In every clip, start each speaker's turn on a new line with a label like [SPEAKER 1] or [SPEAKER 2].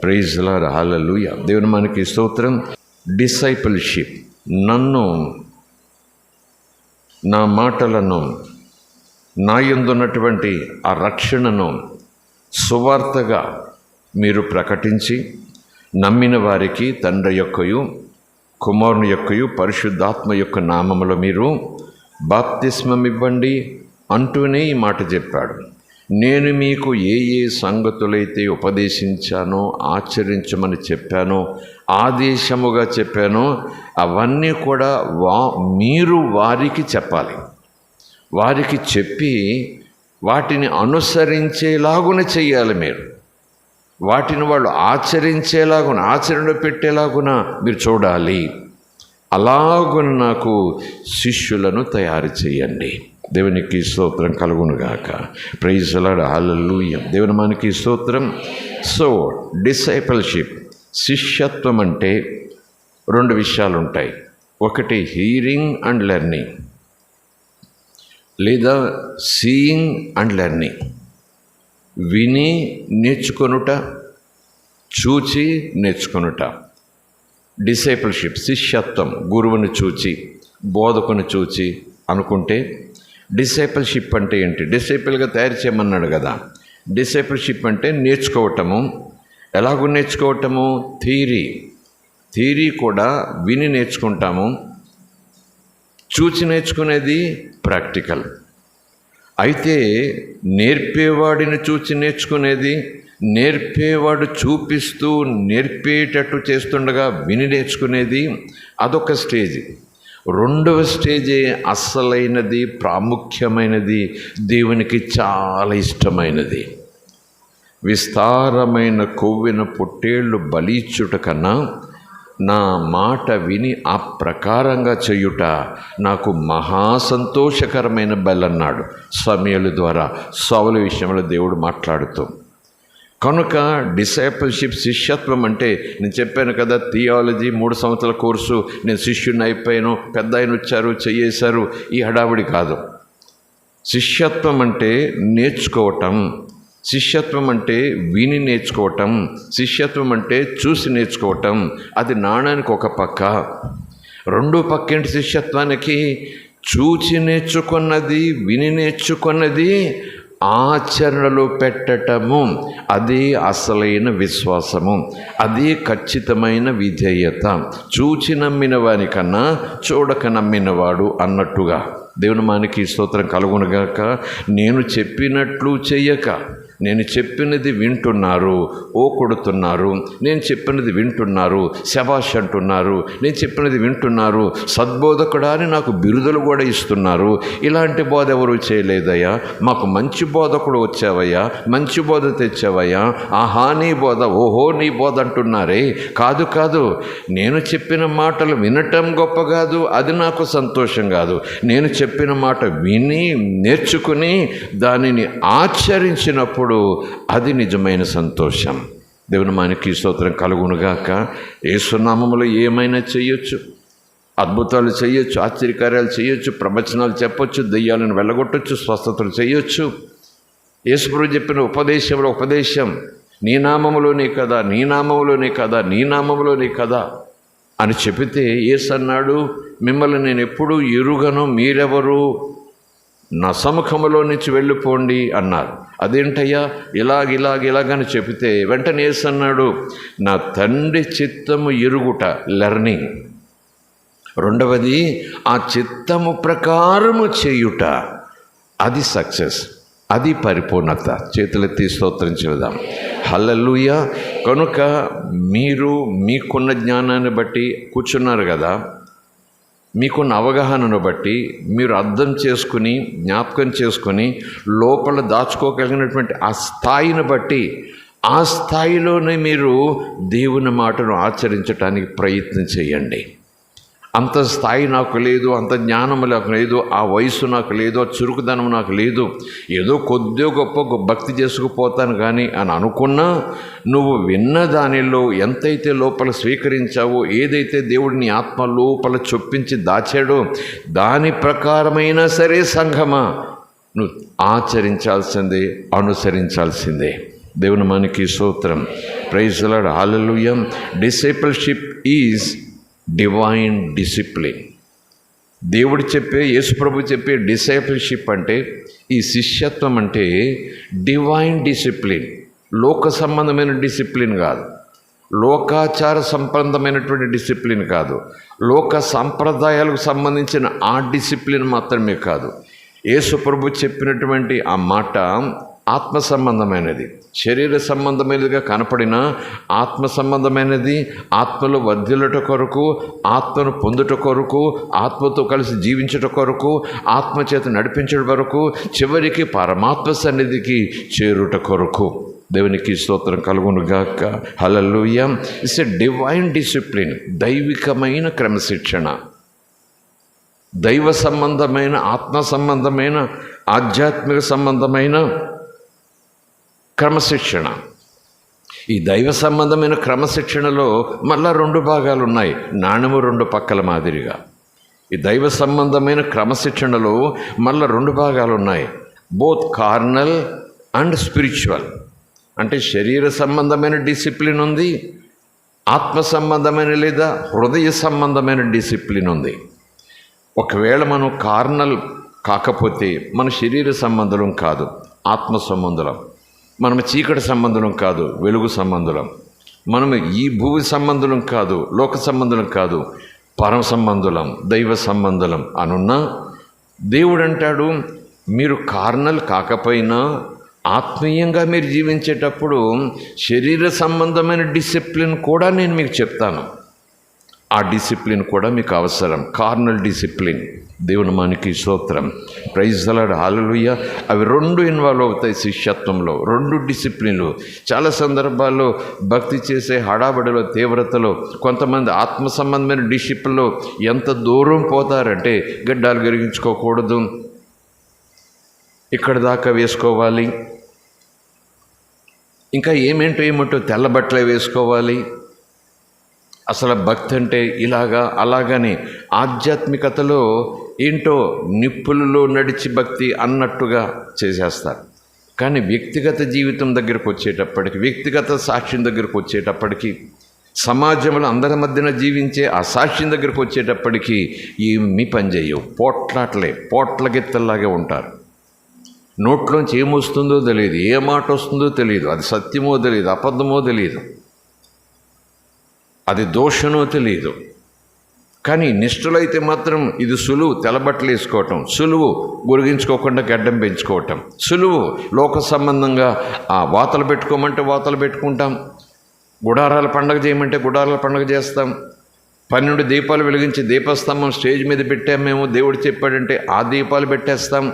[SPEAKER 1] Praise the Lord, hallelujah. దేవుని మనకి స్తోత్రం. డిసైపుల్షిప్, నన్ను, నా మాటలను, నా యందున్నటువంటి ఆ రక్షణను సువార్తగా మీరు ప్రకటించి నమ్మిన వారికి తండ్రి యొక్కయు కుమారుని యొక్కయు పరిశుద్ధాత్మ యొక్క నామములో మీరు బాప్తిస్మం ఇవ్వండి అంటూనే ఈ మాట చెప్పాడు. నేను మీకు ఏ ఏ సంగతులైతే ఉపదేశించానో, ఆచరించమని చెప్పానో, ఆదేశముగా చెప్పానో అవన్నీ కూడా మీరు వారికి చెప్పాలి. వారికి చెప్పి వాటిని అనుసరించేలాగున చెయ్యాలి. మీరు వాటిని వాళ్ళు ఆచరించేలాగున, ఆచరణ పెట్టేలాగున మీరు చూడాలి. అలాగున నాకు శిష్యులను తయారు చేయండి. దేవునికి స్తోత్రం కలుగునుగాక. Praise the Lord, hallelujah. దేవుని మనకి స్తోత్రం. సో డిసైపుల్షిప్, శిష్యత్వం అంటే రెండు విషయాలు ఉంటాయి. ఒకటి హీరింగ్ అండ్ లెర్నింగ్, లేదా సీయింగ్ అండ్ లెర్నింగ్. విని నేర్చుకొనుట, చూచి నేర్చుకొనుట. డిసైపుల్షిప్, శిష్యత్వం, గురువుని చూచి, బోధకుని చూచి అనుకుంటే. డిసైపుల్షిప్ అంటే ఏంటి? డిసైపుల్గా తయారు చేయమన్నాడు కదా. డిసైపుల్షిప్ అంటే నేర్చుకోవటము. ఎలాగో నేర్చుకోవటము? థియరీ కూడా విని నేర్చుకుంటాము. చూచి నేర్చుకునేది ప్రాక్టికల్. అయితే నేర్పేవాడిని చూచి నేర్చుకునేది, నేర్పేవాడు చూపిస్తూ నేర్పేటట్టు చేస్తుండగా విని నేర్చుకునేది అదొక స్టేజ్. రెండవ స్టేజే అస్సలైనది, ప్రాముఖ్యమైనది, దేవునికి చాలా ఇష్టమైనది. విస్తారమైన కొవ్విన పొట్టేళ్ళు బలిచ్చుట కన్నా నా మాట విని ఆ ప్రకారంగా చేయుట నాకు మహాసంతోషకరమైన బలన్నాడు సమూయేలు ద్వారా సౌలు విషయంలో దేవుడు మాట్లాడుతూ. కనుక డిసైపుల్షిప్, శిష్యత్వం అంటే నేను చెప్పాను కదా, థియాలజీ 3 సంవత్సరాల కోర్సు, నేను శిష్యుని అయిపోయాను, పెద్ద ఆయన వచ్చారు చెయ్యేశారు, ఈ హడావిడి కాదు. శిష్యత్వం అంటే నేర్చుకోవటం, శిష్యత్వం అంటే విని నేర్చుకోవటం, శిష్యత్వం అంటే చూసి నేర్చుకోవటం. అది నాణానికి ఒక పక్క. రెండో పక్కేంటి శిష్యత్వానికి? చూచి నేర్చుకున్నది, విని నేర్చుకున్నది ఆచరణలో పెట్టటము. అది అసలైన విశ్వాసము, అది ఖచ్చితమైన విధేయత. చూచి నమ్మిన వానికన్నా చూడక నమ్మినవాడు అన్నట్టుగా. దేవుని మనకి స్తోత్రం కలుగునుగాక. నేను చెప్పినట్లు చెయ్యక, నేను చెప్పినది వింటున్నారు, ఓ కొడుతున్నారు, నేను చెప్పినది వింటున్నారు, శబాష్ అంటున్నారు, నేను చెప్పినది వింటున్నారు, సద్బోధకుడా అని నాకు బిరుదులు కూడా ఇస్తున్నారు. ఇలాంటి బోధ ఎవరు చేయలేదయ్యా, మాకు మంచి బోధకుడు వచ్చావయ్యా, మంచి బోధ తెచ్చావయ్యా, ఆహా నీ బోధ, ఓహో నీ బోధ అంటున్నారే. కాదు, నేను చెప్పిన మాటలు వినటం గొప్ప కాదు, అది నాకు సంతోషం కాదు. నేను చెప్పిన మాట విని నేర్చుకుని దానిని ఆచరించినప్పుడు అది నిజమైన సంతోషం. దేవుని మనకి స్తోత్రం కలుగునుగాక. యేసు నామములో ఏమైనా చేయొచ్చు, అద్భుతాలు చేయొచ్చు, ఆశ్చర్యకార్యాలు చేయొచ్చు, ప్రవచనాలు చెప్పొచ్చు, దెయ్యాలను వెళ్ళగొట్టొచ్చు, స్వస్థతలు చేయొచ్చు. యేసుప్రభువు చెప్పిన ఉపదేశం నీ నామములోనే కదా, నీ నామములోనే కదా, నీ నామములోనే కదా అని చెబితే యేసు అన్నాడు, మిమ్మల్ని నేను ఎప్పుడూ ఎరుగను, మీరెవరు, నా సముఖములో నుంచి వెళ్ళిపోండి అన్నారు. అదేంటయ్యా ఇలాగని చెబితే వెంటనే యేసు అన్నాడు, నా తండ్రి చిత్తము ఎరుగుట, లెర్నింగ్. రెండవది ఆ చిత్తము ప్రకారము చేయుట, అది సక్సెస్, అది పరిపూర్ణత. చేతులెత్తి స్తోత్రం చెబుదాం. హల్లెలూయా. కనుక మీరు మీకున్న జ్ఞానాన్ని బట్టి కూర్చున్నారు కదా, మీకున్న అవగాహనను బట్టి మీరు అర్థం చేసుకుని, జ్ఞాపకం చేసుకుని, లోపల దాచుకోగలిగినటువంటి ఆ స్థాయిని బట్టి, ఆ స్థాయిలోనే మీరు దేవుని మాటను ఆచరించడానికి ప్రయత్నం చేయండి. అంత స్థాయి నాకు లేదు, అంత జ్ఞానం నాకు లేదు, ఆ వయసు నాకు లేదు, ఆ చురుకుదనం నాకు లేదు, ఏదో కొద్దిగా గొప్ప భక్తి చేసుకుపోతాను కానీ అని అనుకున్నా, నువ్వు విన్న దానిలో ఎంతైతే లోపల స్వీకరించావో, ఏదైతే దేవుడిని ఆత్మ లోపల చొప్పించి దాచాడో దాని ప్రకారమైనా సరే సంఘమా నువ్వు ఆచరించాల్సిందే, అనుసరించాల్సిందే. దేవుని మనకి స్తోత్రం. Praise the Lord. Hallelujah. Discipleship is divine discipline. దేవుడు చెప్పే, యేసుప్రభు చెప్పే డిసైపుల్షిప్ అంటే, ఈ శిష్యత్వం అంటే డివైన్ డిసిప్లిన్. లోక సంబంధమైన డిసిప్లిన్ కాదు, లోకాచార సంబంధమైనటువంటి డిసిప్లిన్ కాదు, లోక సంప్రదాయాలకు సంబంధించిన ఆ డిసిప్లిన్ మాత్రమే కాదు. యేసుప్రభు చెప్పినటువంటి ఆ మాట ఆత్మ సంబంధమైనది, శరీర సంబంధమైనదిగా కనపడిన ఆత్మ సంబంధమైనది. ఆత్మలో వర్ధిల్లుట కొరకు, ఆత్మను పొందుట కొరకు, ఆత్మతో కలిసి జీవించుట కొరకు, ఆత్మ చేత నడిపించడం వరకు, చివరికి పరమాత్మ సన్నిధికి చేరుట కొరకు. దేవునికి స్తోత్రం కలుగును గాక. Hallelujah. It's a divine discipline. దైవికమైన క్రమశిక్షణ, దైవ సంబంధమైన, ఆత్మ సంబంధమైన, ఆధ్యాత్మిక సంబంధమైన క్రమశిక్షణ. ఈ దైవ సంబంధమైన క్రమశిక్షణలో మళ్ళా 2 భాగాలు ఉన్నాయి, నాణెము 2 పక్కల మాదిరిగా. ఈ దైవ సంబంధమైన క్రమశిక్షణలో మళ్ళా 2 భాగాలు ఉన్నాయి, బోత్ కార్నల్ అండ్ స్పిరిచువల్. అంటే శరీర సంబంధమైన డిసిప్లిన్ ఉంది, ఆత్మ సంబంధమైన లేదా హృదయ సంబంధమైన డిసిప్లిన్ ఉంది. ఒకవేళ మనం కార్నల్ కాకపోతే మన శరీర సంబంధం కాదు, ఆత్మ సంబంధం. మనం చీకటి సంబంధం కాదు, వెలుగు సంబంధం. మనం ఈ భూమి సంబంధం కాదు, లోక సంబంధం కాదు, పరమ సంబంధులం, దైవ సంబంధులం అనున్నా దేవుడు అంటాడు, మీరు కార్నల్ కాకపోయినా ఆత్మీయంగా మీరు జీవించేటప్పుడు శరీర సంబంధమైన డిసిప్లిన్ కూడా నేను మీకు చెప్తాను. ఆ డిసిప్లిన్ కూడా మీకు అవసరం, కార్నల్ డిసిప్లిన్. దేవుని మనకి స్తోత్రం. Praise the Lord. హల్లెలూయా. అవి 2 ఇన్వాల్వ్ అవుతాయి శిష్యత్వంలో, 2 డిసిప్లిన్లు. చాలా సందర్భాల్లో భక్తి చేసే హడాబడిలో, తీవ్రతలో కొంతమంది ఆత్మ సంబంధమైన డిసిప్లిన్లో ఎంత దూరం పోతారంటే, గడ్డాలు గరిగించుకోకూడదు, ఇక్కడ దాకా వేసుకోవాలి, ఇంకా ఏమేంటో తెల్ల బట్టలే వేసుకోవాలి. అసలు భక్తి అంటే ఇలాగా అలాగని ఆధ్యాత్మికతలో ఏంటో నిప్పులలో నడిచి భక్తి అన్నట్టుగా చేసేస్తారు. కానీ వ్యక్తిగత జీవితం దగ్గరకు వచ్చేటప్పటికి, వ్యక్తిగత సాక్ష్యం దగ్గరకు వచ్చేటప్పటికి, సమాజంలో అందరి మధ్యన జీవించే ఆ సాక్ష్యం దగ్గరకు వచ్చేటప్పటికి ఏమీ పని చేయవు. పోట్ల గిత్తల్లాగే ఉంటారు. నోట్లోంచి ఏమొస్తుందో తెలియదు, ఏ మాట వస్తుందో తెలియదు, అది సత్యమో తెలియదు, అబద్ధమో తెలియదు, అది దోషనో తెలియదు. కానీ నిష్ఠులైతే మాత్రం ఇది సులువు, తెల్లబట్టలు వేసుకోవటం సులువు, గురిగించుకోకుండా గడ్డం పెంచుకోవటం సులువు. లోక సంబంధంగా వాతలు పెట్టుకోమంటే వాతలు పెట్టుకుంటాం, గుడారాల పండగ చేయమంటే గుడారాల పండగ చేస్తాం, 12 దీపాలు వెలిగించి దీపస్తంభం స్టేజ్ మీద పెట్టాం మేము, దేవుడు చెప్పాడంటే ఆ దీపాలు పెట్టేస్తాం.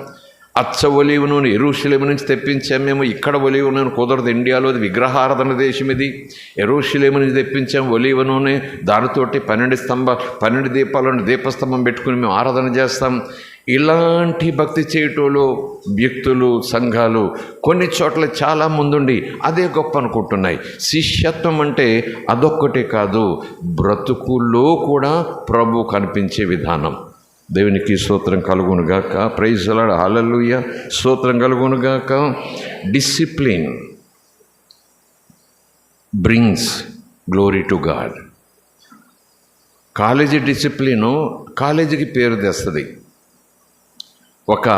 [SPEAKER 1] అచ్చ ఒలీవ నూనె యెరూషలేము నుంచి తెప్పించాం మేము, ఇక్కడ ఒలీవ నూనె కుదరదు, ఇండియాలో విగ్రహారాధన దేశం ఇది, యెరూషలేము నుంచి తెప్పించాం ఒలీవ నూనె, దానితోటి 12 దీపాలను దీపస్తంభం పెట్టుకుని మేము ఆరాధన చేస్తాం. ఇలాంటి భక్తి చేయటంలో వ్యక్తులు, సంఘాలు కొన్ని చోట్ల చాలా ముందుండి అదే గొప్ప అనుకుంటున్నాయి. శిష్యత్వం అంటే అదొక్కటే కాదు, బ్రతుకుల్లో కూడా ప్రభు కనిపించే విధానం. దేవునికి స్తోత్రం కలుగునుగాక. Praise the Lord. హల్లెలూయా. స్తోత్రం కలుగునుగాక. Discipline brings glory to God. College discipline కాలేజీకి పేరు తెస్తుంది. ఒక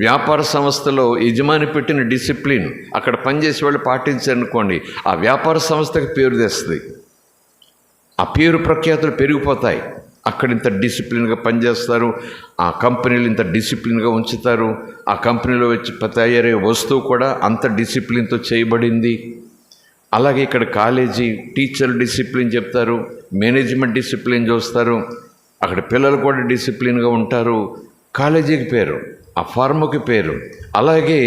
[SPEAKER 1] వ్యాపార సంస్థలో యజమాని పెట్టిన డిసిప్లిన్ అక్కడ పనిచేసే వాళ్ళు పాటించారనుకోండి, ఆ వ్యాపార సంస్థకి పేరు తెస్తుంది, ఆ పేరు ప్రఖ్యాతులు పెరిగిపోతాయి. అక్కడ ఇంత డిసిప్లిన్గా పనిచేస్తారు, ఆ కంపెనీలు ఇంత డిసిప్లిన్గా ఉంచుతారు, ఆ కంపెనీలో వచ్చి తయారయ్యే వస్తువు కూడా అంత డిసిప్లిన్తో చేయబడింది. అలాగే ఇక్కడ కాలేజీ టీచర్ డిసిప్లిన్ చెప్తారు, మేనేజ్మెంట్ డిసిప్లిన్ చూస్తారు, అక్కడ పిల్లలు కూడా డిసిప్లిన్గా ఉంటారు. కాలేజీకి పేరు, ఆ ఫార్ముకి పేరు. అలాగే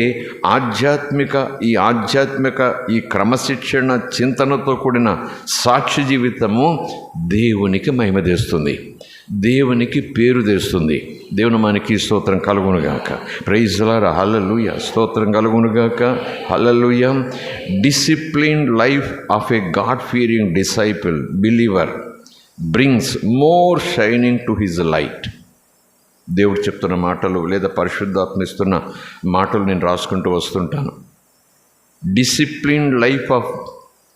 [SPEAKER 1] ఆధ్యాత్మిక ఈ క్రమశిక్షణ చింతనతో కూడిన సాక్షి జీవితము దేవునికి మహిమ తెస్తుంది, దేవునికి పేరు తెస్తుంది. దేవుని మనకి స్తోత్రం కలుగునుగాక. Praise the Lord. హల్లెలూయా. స్తోత్రం కలుగునుగాక. Hallelujah. Disciplined life of a God fearing disciple believer brings more shining to his light. దేవుడు చెప్తున్న మాటలు లేదా పరిశుద్ధాత్మ ఇస్తున్న మాటలు నేను రాసుకుంటూ వస్తుంటాను. Disciplined life of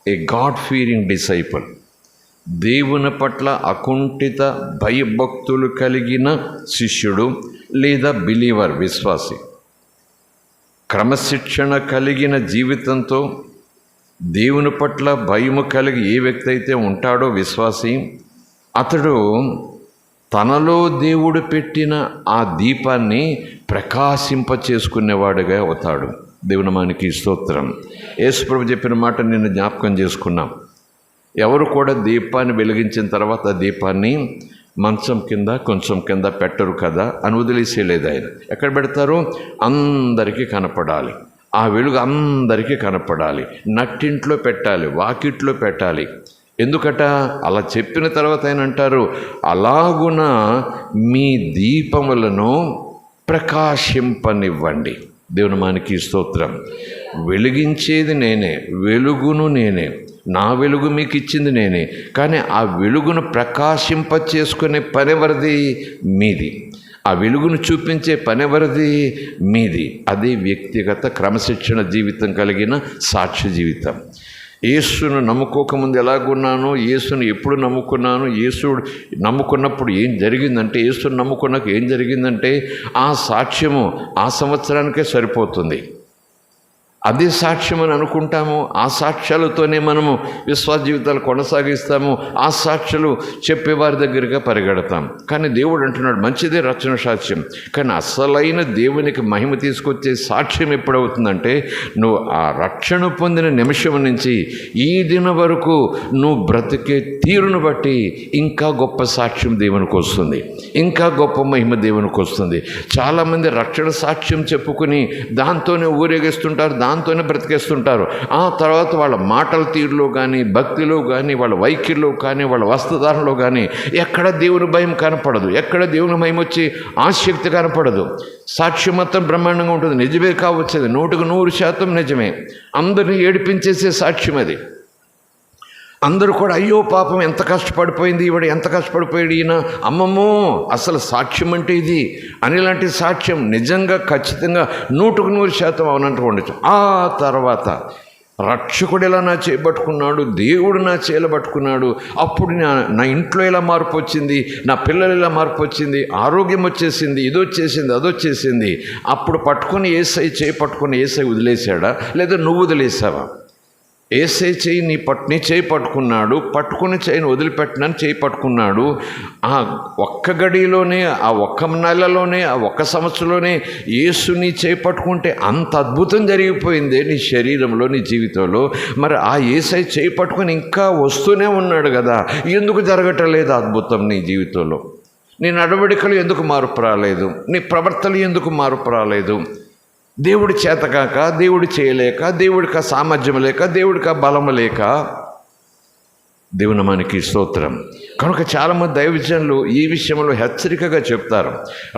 [SPEAKER 1] a God fearing disciple. దేవుని పట్ల అకుంఠిత భయభక్తులు కలిగిన శిష్యుడు లేదా బిలీవర్, విశ్వాసి. క్రమశిక్షణ కలిగిన జీవితంతో దేవుని పట్ల భయము కలిగి ఏ వ్యక్తి అయితే ఉంటాడో విశ్వాసి, అతడు తనలో దేవుడు పెట్టిన ఆ దీపాన్ని ప్రకాశింపచేసుకునేవాడుగా అవుతాడు. దేవుని నామానికి స్తోత్రం. యేసుప్రభు చెప్పిన మాట నిన్ను జ్ఞాపకం చేసుకున్నాం. ఎవరు కూడా దీపాన్ని వెలిగించిన తర్వాత దీపాన్ని మంచం కింద కొంచెం కింద పెట్టరు కదా అని వదిలేసేయలేదు ఆయన. ఎక్కడ పెడతారు? అందరికీ కనపడాలి. ఆ వెలుగు అందరికీ కనపడాలి. నట్టింట్లో పెట్టాలి, వాకిట్లో పెట్టాలి. ఎందుకట? అలా చెప్పిన తర్వాత ఆయన అంటారు, అలాగున మీ దీపములను ప్రకాశింపనివ్వండి. దేవుని నామానికి స్తోత్రం. వెలిగించేది నేనే, వెలుగును నేనే, నా వెలుగు మీకు ఇచ్చింది నేనే. కానీ ఆ వెలుగును ప్రకాశింప చేసుకునే పనెవరిది? మీది. ఆ వెలుగును చూపించే పనెవరిది? మీది. అది వ్యక్తిగత క్రమశిక్షణ జీవితం కలిగిన సాక్ష్య జీవితం. యేసును నమ్ముకోకముందు ఎలాగున్నానో, యేసును ఎప్పుడు నమ్ముకున్నాను, యేసుడు నమ్ముకున్నప్పుడు ఏం జరిగిందంటే, యేసును నమ్ముకున్నాక ఏం జరిగిందంటే ఆ సాక్ష్యము ఆ సంవత్సరానికే సరిపోతుంది. అదే సాక్ష్యం అని అనుకుంటాము. ఆ సాక్ష్యాలతోనే మనము విశ్వాస జీవితాలు కొనసాగిస్తాము. ఆ సాక్ష్యాలు చెప్పేవారి దగ్గరగా పరిగెడతాం. కానీ దేవుడు అంటున్నాడు, మంచిదే రక్షణ సాక్ష్యం, కానీ అసలైన దేవునికి మహిమ తీసుకొచ్చే సాక్ష్యం ఎప్పుడవుతుందంటే, నువ్వు ఆ రక్షణ పొందిన నిమిషం నుంచి ఈ దిన వరకు నువ్వు బ్రతికే తీరును బట్టి ఇంకా గొప్ప సాక్ష్యం దేవునికి వస్తుంది, ఇంకా గొప్ప మహిమ దేవునికి వస్తుంది. చాలామంది రక్షణ సాక్ష్యం చెప్పుకుని దాంతోనే ఊరేగిస్తుంటారు, దాంతోనే బ్రతికేస్తుంటారు. ఆ తర్వాత వాళ్ళ మాటల తీరులో కానీ, భక్తిలో కానీ, వాళ్ళ వైఖరిలో కానీ, వాళ్ళ వస్త్రధారణలో కానీ ఎక్కడ దేవుని భయం కనపడదు, ఎక్కడ దేవుని భయం వచ్చి ఆసక్తి కనపడదు. సాక్ష్యం మొత్తం బ్రహ్మాండంగా ఉంటుంది. నిజమే కావచ్చు, అది 100% నిజమే. అందరినీ ఏడిపించేసే సాక్ష్యం అది. అందరూ కూడా అయ్యో పాపం ఎంత కష్టపడిపోయింది ఈవిడ, ఎంత కష్టపడిపోయాడు ఈయన, అమ్మమ్మో అసలు సాక్ష్యం అంటే ఇది అనేలాంటి సాక్ష్యం నిజంగా ఖచ్చితంగా 100% అవునంటూ ఉండొచ్చు. ఆ తర్వాత రక్షకుడు ఎలా నా చేయబట్టుకున్నాడు, దేవుడు నా చేయబట్టుకున్నాడు, అప్పుడు నా ఇంట్లో ఎలా మార్పు వచ్చింది, నా పిల్లలు ఎలా మార్పు వచ్చింది, ఆరోగ్యం వచ్చేసింది, ఇదొచ్చేసింది, అదొచ్చేసింది. అప్పుడు పట్టుకొని ఏసై చేయి పట్టుకొని ఏసై వదిలేశాడా, లేదా నువ్వు వదిలేసావా? ఏసై చేయి నీ చేయి పట్టుకున్నాడు, పట్టుకుని చేయిని వదిలిపెట్టినని చేయి పట్టుకున్నాడు. ఆ ఒక్క గడిలోనే, ఆ ఒక్క నెలలోనే, ఆ ఒక్క సంవత్సరంలోనే యేసు నీ చేయి పట్టుకుంటే అంత అద్భుతం జరిగిపోయింది నీ శరీరంలో, నీ జీవితంలో. మరి ఆ ఏసై చేయి పట్టుకొని ఇంకా వస్తూనే ఉన్నాడు కదా, ఎందుకు జరగటం లేదు అద్భుతం నీ జీవితంలో? నీ నడవడికలు ఎందుకు మార్పు రాలేదు? నీ ప్రవర్తనలు ఎందుకు మార్పు రాలేదు? దేవుడి చేతకాక, దేవుడు చేయలేక, దేవుడికి సామర్థ్యం లేక, దేవుడికి బలము లేక. దేవుని నామానికి స్తోత్రం. కనుక చాలామంది దైవజనులు ఈ విషయంలో హెచ్చరికగా చెప్తారు,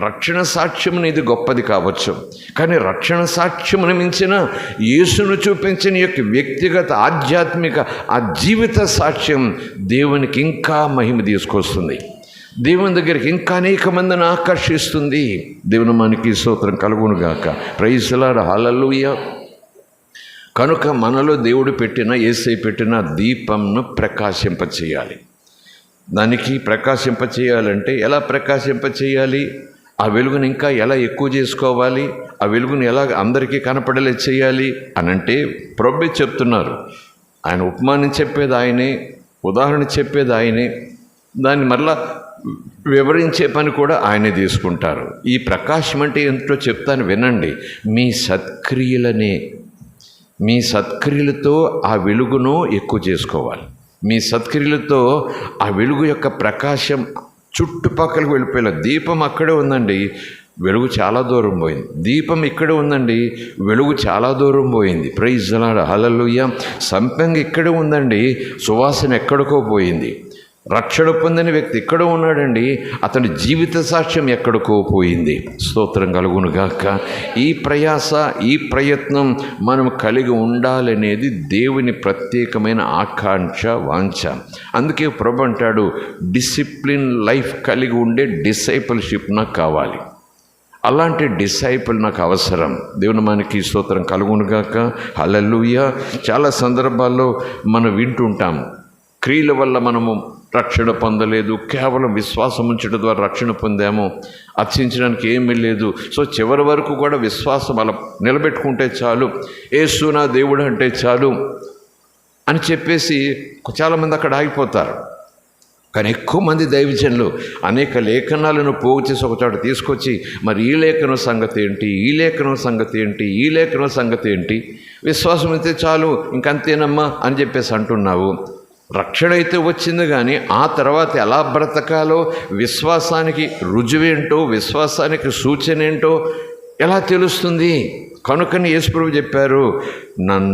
[SPEAKER 1] రక్షణ సాక్ష్యం అనేది గొప్పది కావచ్చు, కానీ రక్షణ సాక్ష్యమును మించిన యేసును చూపించిన యొక్క వ్యక్తిగత ఆధ్యాత్మిక ఆ జీవిత సాక్ష్యం దేవునికి ఇంకా మహిమ తీసుకొస్తుంది, దేవుని దగ్గరికి ఇంకా అనేక మందిని ఆకర్షిస్తుంది. దేవుని మనకి స్తోత్రం కలుగునుగాక. ప్రైజ్ ది లార్డ్, హల్లెలూయా. కనుక మనలో దేవుడు పెట్టిన, యేసై పెట్టిన దీపంను ప్రకాశింపచేయాలి. దానికి ప్రకాశింపచేయాలంటే ఎలా ప్రకాశింపచేయాలి? ఆ వెలుగును ఇంకా ఎలా ఎక్కువ చేసుకోవాలి? ఆ వెలుగును ఎలా అందరికీ కనపడలే చేయాలి అనంటే ప్రభువే చెప్తున్నారు. ఆయన ఉపమానం చెప్పేది ఆయనే, ఉదాహరణ చెప్పేది ఆయనే, దాన్ని మరలా వివరించే పని కూడా ఆయనే తీసుకుంటారు. ఈ ప్రకాశం అంటే ఏంటో చెప్తాను వినండి. మీ సత్క్రియలతో ఆ వెలుగును ఎక్కువ చేసుకోవాలి. మీ సత్క్రియలతో ఆ వెలుగు యొక్క ప్రకాశం చుట్టుపక్కలకు వెళ్ళిపోయేలా. దీపం అక్కడే ఉందండి, వెలుగు చాలా దూరం పోయింది. దీపం ఇక్కడే ఉందండి, వెలుగు చాలా దూరం పోయింది. ప్రైజ్ ది లార్డ్, హల్లెలూయా. సంపంగి ఇక్కడే ఉందండి, సువాసన ఎక్కడికో పోయింది. రక్షణ పొందిన వ్యక్తి ఇక్కడ ఉన్నాడండి, అతని జీవిత సాక్ష్యం ఎక్కడికో పోయింది. స్తోత్రం కలుగునుగాక. ఈ ప్రయాస, ఈ ప్రయత్నం మనం కలిగి ఉండాలనేది దేవుని ప్రత్యేకమైన ఆకాంక్ష, వాంఛ. అందుకే ప్రభు అంటాడు, డిసిప్లిన్ లైఫ్ కలిగి ఉండే డిసైపుల్షిప్ నాకు కావాలి. అలాంటి డిసైపుల్ నాకు అవసరం. దేవుని మనకి స్తోత్రం కలుగునుగాక. హల్లెలూయా. చాలా సందర్భాల్లో మనం వింటుంటాం, క్రియల వల్ల మనము రక్షణ పొందలేదు, కేవలం విశ్వాసం ఉంచడం ద్వారా రక్షణ పొందాము, అర్చించడానికి ఏమీ లేదు. సో చివరి వరకు కూడా విశ్వాసం అలా నిలబెట్టుకుంటే చాలు, యేసు నా దేవుడు అంటే చాలు అని చెప్పేసి చాలామంది అక్కడ ఆగిపోతారు. కానీ ఎక్కువ మంది దైవజనులు అనేక లేఖనాలను పోగు చేసి ఒక చోట తీసుకొచ్చి, మరి ఈ లేఖనం సంగతి ఏంటి, ఈ లేఖనం సంగతి ఏంటి, ఈ లేఖనం సంగతి ఏంటి, విశ్వాసం అయితే చాలు ఇంకంతేనమ్మా అని చెప్పేసి అంటున్నావు. రక్షణ అయితే వచ్చింది, కానీ ఆ తర్వాత ఎలా బ్రతకాలో, విశ్వాసానికి రుజువేంటో, విశ్వాసానికి సూచన ఏంటో ఎలా తెలుస్తుంది? కనుకని యేసుప్రభు చెప్పారు,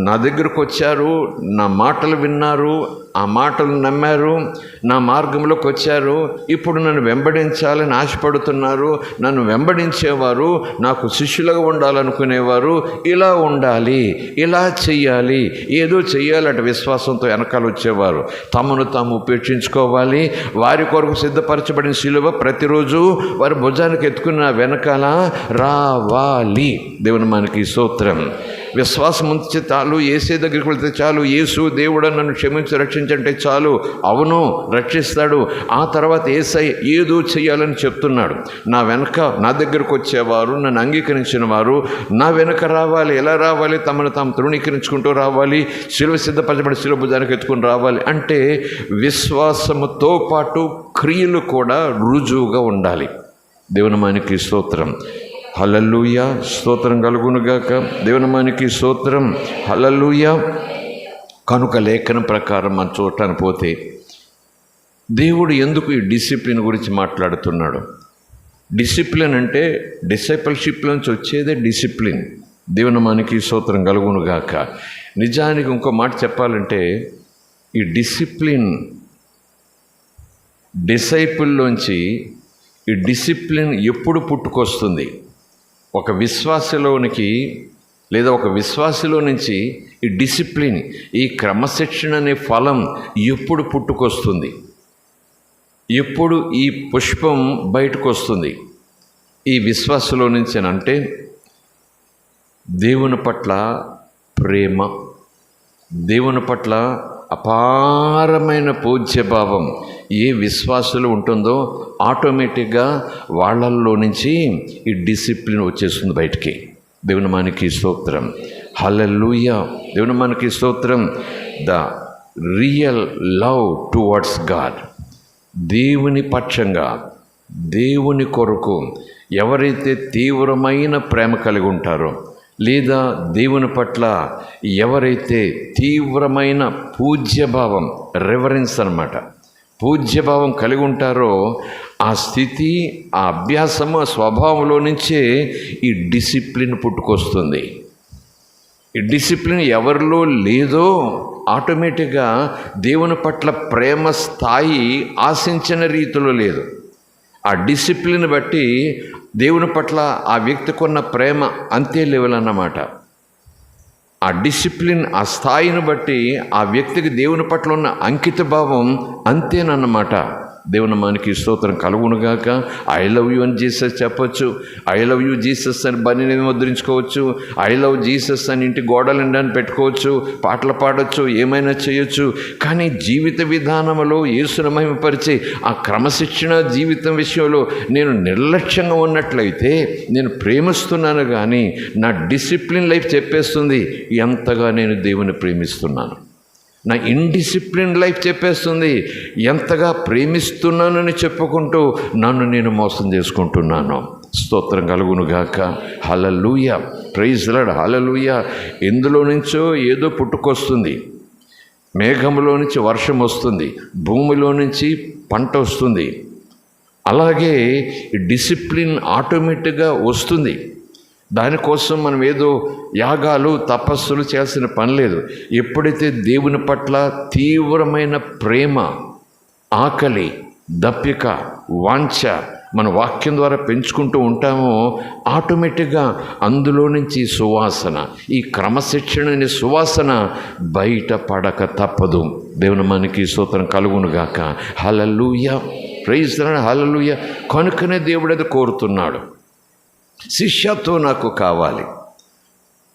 [SPEAKER 1] నా దగ్గరకు వచ్చారు, నా మాటలు విన్నారు, ఆ మాటలు నమ్మారు, నా మార్గంలోకి వచ్చారు, ఇప్పుడు నన్ను వెంబడించాలని ఆశపడుతున్నారు. నన్ను వెంబడించేవారు, నాకు శిష్యులుగా ఉండాలనుకునేవారు ఇలా ఉండాలి, ఇలా చెయ్యాలి, ఏదో చెయ్యాలంటే విశ్వాసంతో వెనకాల వచ్చేవారు తమను తాము ఉపేక్షించుకోవాలి. వారి కొరకు సిద్ధపరచబడిన శిలువ ప్రతిరోజు వారి భుజానికి ఎత్తుకున్న వెనకాల రావాలి. దేవుని మనకి స్తోత్రం. విశ్వాసం ఉంచితే చాలు, యేసే దగ్గరికి వెళ్తే చాలు, యేసు దేవుడు నన్ను క్షమించి రక్షించంటే చాలు. అవును, రక్షిస్తాడు. ఆ తర్వాత యేసై ఏదో చెయ్యాలని చెప్తున్నాడు. నా వెనక నా దగ్గరకు వచ్చేవారు, నన్ను అంగీకరించిన వారు నా వెనక రావాలి. ఎలా రావాలి? తమను తాము తృణీకరించుకుంటూ రావాలి, శిలువ సిద్ధపరచబడి శిలువ భుజానికి ఎత్తుకుని రావాలి. అంటే విశ్వాసముతో పాటు క్రియలు కూడా రుజువుగా ఉండాలి. దేవుని మనకి స్తోత్రం. హల్లెలూయా. స్తోత్రం కలుగునుగాక. దేవుని మనకి స్తోత్రం. హల్లెలూయా. కనుక లేఖనం ప్రకారం మనం చూడటానికి పోతే దేవుడు ఎందుకు ఈ డిసిప్లిన్ గురించి మాట్లాడుతున్నాడు? డిసిప్లిన్ అంటే డిసైపుల్షిప్ నుంచి వచ్చేదే డిసిప్లిన్. దేవుని మనకి స్తోత్రం కలుగునుగాక. నిజానికి ఇంకో మాట చెప్పాలంటే, ఈ డిసిప్లిన్ డిసైపుల్లోంచి ఈ డిసిప్లిన్ ఎప్పుడు పుట్టుకొస్తుంది? ఒక విశ్వాసలోనికి లేదా ఒక విశ్వాసలో నుంచి ఈ డిసిప్లిన్, ఈ క్రమశిక్షణ అనే ఫలం ఎప్పుడు పుట్టుకొస్తుంది? ఎప్పుడు ఈ పుష్పం బయటకు వస్తుంది? ఈ విశ్వాసలో నుంచి అంటే దేవుని పట్ల ప్రేమ, దేవుని పట్ల అపారమైన పూజ్యభావం ఏ విశ్వాసులు ఉంటుందో ఆటోమేటిక్గా వాళ్ళల్లో నుంచి ఈ డిసిప్లిన్ వచ్చేస్తుంది బయటికి. దేవుని మనకి స్తోత్రం. హల్లెలూయా. దేవుని మనకి స్తోత్రం. The real love towards God, దేవుని పక్షంగా, దేవుని కొరకు ఎవరైతే తీవ్రమైన ప్రేమ కలిగి ఉంటారో, లేదా దేవుని పట్ల ఎవరైతే తీవ్రమైన పూజ్యభావం, రెవరెన్స్ అన్నమాట, పూజ్యభావం కలిగి ఉంటారో, ఆ స్థితి, ఆ అభ్యాసము, ఆ స్వభావంలో నుంచే ఈ డిసిప్లిన్ పుట్టుకొస్తుంది. ఈ డిసిప్లిన్ ఎవరిలో లేదో ఆటోమేటిక్గా దేవుని పట్ల ప్రేమ స్థాయి ఆశించిన రీతిలో లేదు. ఆ డిసిప్లిన్ బట్టి దేవుని పట్ల ఆ వ్యక్తికి ఉన్న ప్రేమ అంతే లెవెల్ అన్నమాట. ఆ డిసిప్లిన్, ఆ స్థాయిని బట్టి ఆ వ్యక్తికి దేవుని పట్ల ఉన్న అంకిత భావం అంతేనన్నమాట. దేవుని మనకి స్తోత్రం కలుగునుగాక. ఐ లవ్ యూ అని జీసస్ చెప్పొచ్చు, ఐ లవ్ యూ జీసస్ అని బనిని ముద్రించుకోవచ్చు, ఐ లవ్ జీసస్ అని ఇంటి గోడలు నిండాన్ని పెట్టుకోవచ్చు, పాటలు పాడవచ్చు, ఏమైనా చేయొచ్చు. కానీ జీవిత విధానంలో యేసును మహిమపరిచే ఆ క్రమశిక్షణ జీవితం విషయంలో నేను నిర్లక్ష్యంగా ఉన్నట్లయితే నేను ప్రేమిస్తున్నాను, కానీ నా డిసిప్లిన్ లైఫ్ చెప్పేస్తుంది ఎంతగా నేను దేవుని ప్రేమిస్తున్నాను. నా ఇండిసిప్లిన్ లైఫ్ చెప్పేస్తుంది ఎంతగా ప్రేమిస్తున్నానని చెప్పుకుంటూ నన్ను నేను మోసం చేసుకుంటున్నాను. స్తోత్రం కలుగునుగాక. Hallelujah. Praise the Lord. Hallelujah. ఎందులో నుంచో ఏదో పుట్టుకొస్తుంది. మేఘంలో నుంచి వర్షం వస్తుంది, భూమిలో నుంచి పంట వస్తుంది. అలాగే డిసిప్లిన్ ఆటోమేటిక్గా వస్తుంది. దానికోసం మనం ఏదో యాగాలు, తపస్సులు చేయాల్సిన పని లేదు. ఎప్పుడైతే దేవుని పట్ల తీవ్రమైన ప్రేమ, ఆకలి, దప్పిక, వాంఛ మన వాక్యం ద్వారా పెంచుకుంటూ ఉంటామో ఆటోమేటిక్గా అందులో నుంచి సువాసన, ఈ క్రమశిక్షణ అనే సువాసన బయట పడక తప్పదు. దేవుని మనకి స్తోత్రం కలుగునుగాక. Hallelujah. Praise the Lord. Hallelujah. కనుకనే దేవుడు అది కోరుతున్నాడు. శిష్యత్వం నాకు కావాలి.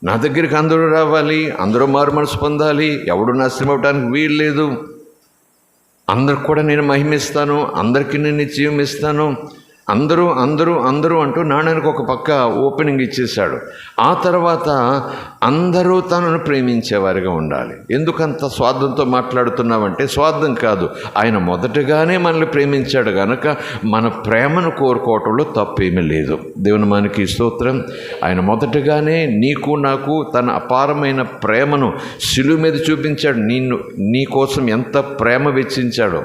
[SPEAKER 1] నా దగ్గరికి అందరూ రావాలి, అందరూ మారు మనసు పొందాలి, ఎవడు నాశనం అవ్వడానికి వీలు లేదు. అందరికి కూడా నేను మహిమిస్తాను, అందరికీ నేను నిశ్చయం ఇస్తాను. అందరూ అందరూ అందరూ అంటూ నాణ్యానికి ఒక పక్క ఓపెనింగ్ ఇచ్చేశాడు. ఆ తర్వాత అందరూ తనను ప్రేమించేవారిగా ఉండాలి. ఎందుకంత స్వార్థంతో మాట్లాడుతున్నావంటే స్వార్థం కాదు, ఆయన మొదటగానే మనల్ని ప్రేమించాడు కనుక మన ప్రేమను కోరుకోవటంలో తప్పేమీ లేదు. దేవుని మనకి స్తోత్రం. ఆయన మొదటగానే నీకు నాకు తన అపారమైన ప్రేమను శిలువ మీద చూపించాడు. నీ కోసం ఎంత ప్రేమ వెచ్చించాడో,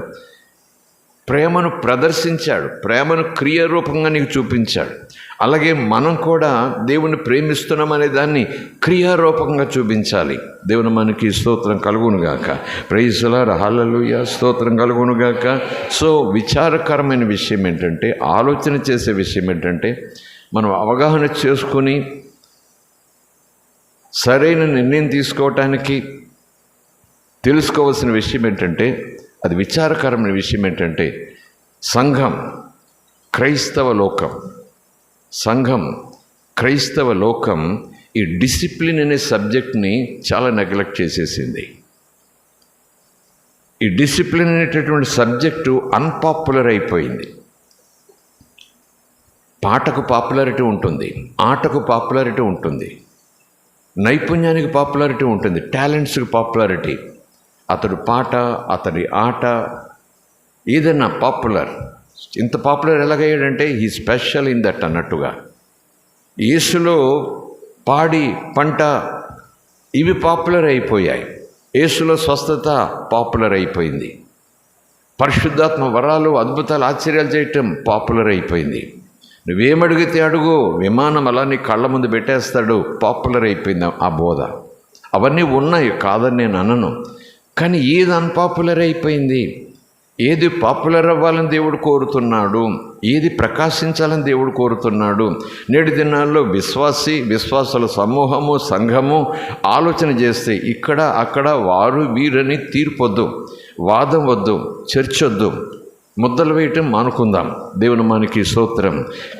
[SPEAKER 1] ప్రేమను ప్రదర్శించాడు, ప్రేమను క్రియారూపంగా నీకు చూపించాడు. అలాగే మనం కూడా దేవుని ప్రేమిస్తున్నామనే దాన్ని క్రియారూపంగా చూపించాలి. దేవుని మనకి స్తోత్రం కలుగునుగాక. ప్రైజ్ ది లార్డ్, హల్లెలూయా, స్తోత్రం కలుగునుగాక. సో విచారకరమైన విషయం ఏంటంటే, ఆలోచన చేసే విషయం ఏంటంటే, మనం అవగాహన చేసుకుని సరైన నిర్ణయం తీసుకోవటానికి తెలుసుకోవాల్సిన విషయం ఏంటంటే, అది విచారకరమైన విషయం ఏంటంటే, సంఘం క్రైస్తవ లోకం ఈ డిసిప్లిన్ అనే సబ్జెక్ట్ని చాలా నెగ్లెక్ట్ చేసేసింది. ఈ డిసిప్లిన్ అనేటటువంటి సబ్జెక్టు అన్పాపులర్ అయిపోయింది. పాటకు పాపులారిటీ ఉంటుంది, ఆటకు పాపులారిటీ ఉంటుంది, నైపుణ్యానికి పాపులారిటీ ఉంటుంది, టాలెంట్స్కి పాపులారిటీ. అతడు పాట, అతడి ఆట, ఏదైనా పాపులర్. ఇంత పాపులర్ ఎలాగయ్యాడంటే హీ స్పెషల్ ఇన్ దట్ అన్నట్టుగా. యేసులో పాడి పంట ఇవి పాపులర్ అయిపోయాయి. యేసులో స్వస్థత పాపులర్ అయిపోయింది. పరిశుద్ధాత్మ వరాలు, అద్భుతాలు, ఆశ్చర్యాలు చేయటం పాపులర్ అయిపోయింది. నువ్వేమడిగితే అడుగు, విమానం అలా నీ కళ్ళ ముందు పెట్టేస్తాడు, పాపులర్ అయిపోయింది ఆ బోధ. అవన్నీ ఉన్నాయి, కాదని నేను అనను. కానీ ఏది అన్పాపులర్ అయిపోయింది? ఏది పాపులర్ అవ్వాలని దేవుడు కోరుతున్నాడు, ఏది ప్రకాశించాలని దేవుడు కోరుతున్నాడు? నేటి దినాల్లో విశ్వాసుల సమూహము, సంఘము ఆలోచన చేస్తే ఇక్కడ అక్కడ వారు వీరని తీర్పొద్దు, వాదం వద్దు, చర్చ వద్దు, ముద్దలు వేయటం మానుకుందాం. దేవుని మనకి స్తోత్రం.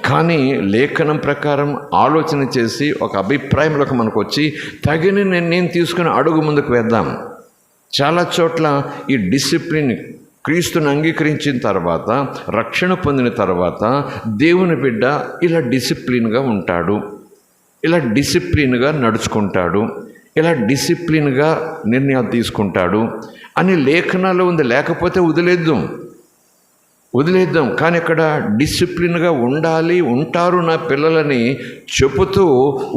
[SPEAKER 1] కానీ లేఖనం ప్రకారం ఆలోచన చేసి ఒక అభిప్రాయంలోకి మనకు వచ్చి తగిన నిర్ణయం తీసుకుని అడుగు ముందుకు వేద్దాం. చాలా చోట్ల ఈ డిసిప్లిన్, క్రీస్తుని అంగీకరించిన తర్వాత, రక్షణ పొందిన తర్వాత దేవుని బిడ్డ ఇలా డిసిప్లిన్గా ఉంటాడు, ఇలా డిసిప్లిన్గా నడుచుకుంటాడు, ఇలా డిసిప్లిన్గా నిర్ణయాలు తీసుకుంటాడు అని లేఖనాలు ఉంది. లేకపోతే వదిలేద్దాం. కానీ ఇక్కడ డిసిప్లిన్గా ఉండాలి, ఉంటారు నా పిల్లలని చెబుతూ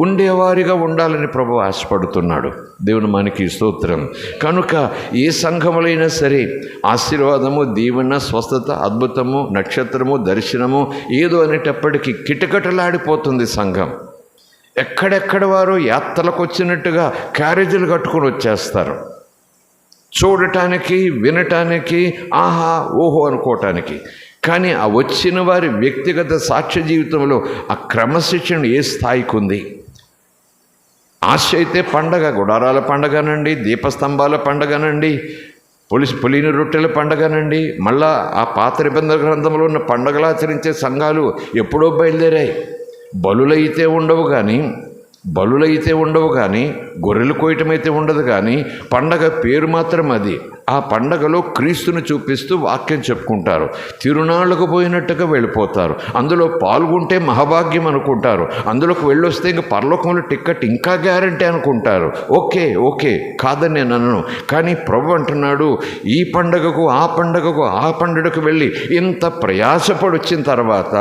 [SPEAKER 1] ఉండేవారిగా ఉండాలని ప్రభువు ఆశపడుతున్నాడు. దేవుని మనకి స్తోత్రం. కనుక ఏ సంఘములైనా సరే ఆశీర్వాదము, దీవెన, స్వస్థత, అద్భుతము, నక్షత్రము, దర్శనము ఏదో అనేటప్పటికీ కిటకిటలాడిపోతుంది సంఘం. ఎక్కడెక్కడ వారు యాత్రలకు వచ్చినట్టుగా క్యారేజీలు కట్టుకొని వచ్చేస్తారు, చూడటానికి, వినటానికి, ఆహా ఓహో అనుకోవటానికి. కానీ ఆ వచ్చిన వారి వ్యక్తిగత సాక్ష్య జీవితంలో ఆ క్రమశిక్షణ ఏ స్థాయికి ఉంది? ఆశ అయితే పండగ, గుడారాల పండగనండి, దీపస్తంభాల పండగనండి, పులిని రొట్టెల పండగనండి, మళ్ళా ఆ పాత నిబంధన గ్రంథంలో ఉన్న పండగలు ఆచరించే సంఘాలు ఎప్పుడో బయలుదేరాయి. బలులైతే ఉండవు కానీ గొర్రెలు కోయటం అయితే ఉండదు. కానీ పండగ పేరు మాత్రం అది. ఆ పండగలో క్రీస్తుని చూపిస్తూ వాక్యం చెప్పుకుంటారు, తిరునాళ్ళకు పోయినట్టుగా వెళ్ళిపోతారు, అందులో పాల్గొంటే మహాభాగ్యం అనుకుంటారు, అందులోకి వెళ్ళొస్తే ఇంక పరలోకంలో టిక్కెట్ ఇంకా గ్యారంటీ అనుకుంటారు. ఓకే కాదని నేను అనను. కానీ ప్రభు అంటున్నాడు, ఈ పండగకు ఆ పండుగకు వెళ్ళి ఇంత ప్రయాసపడి వచ్చిన తర్వాత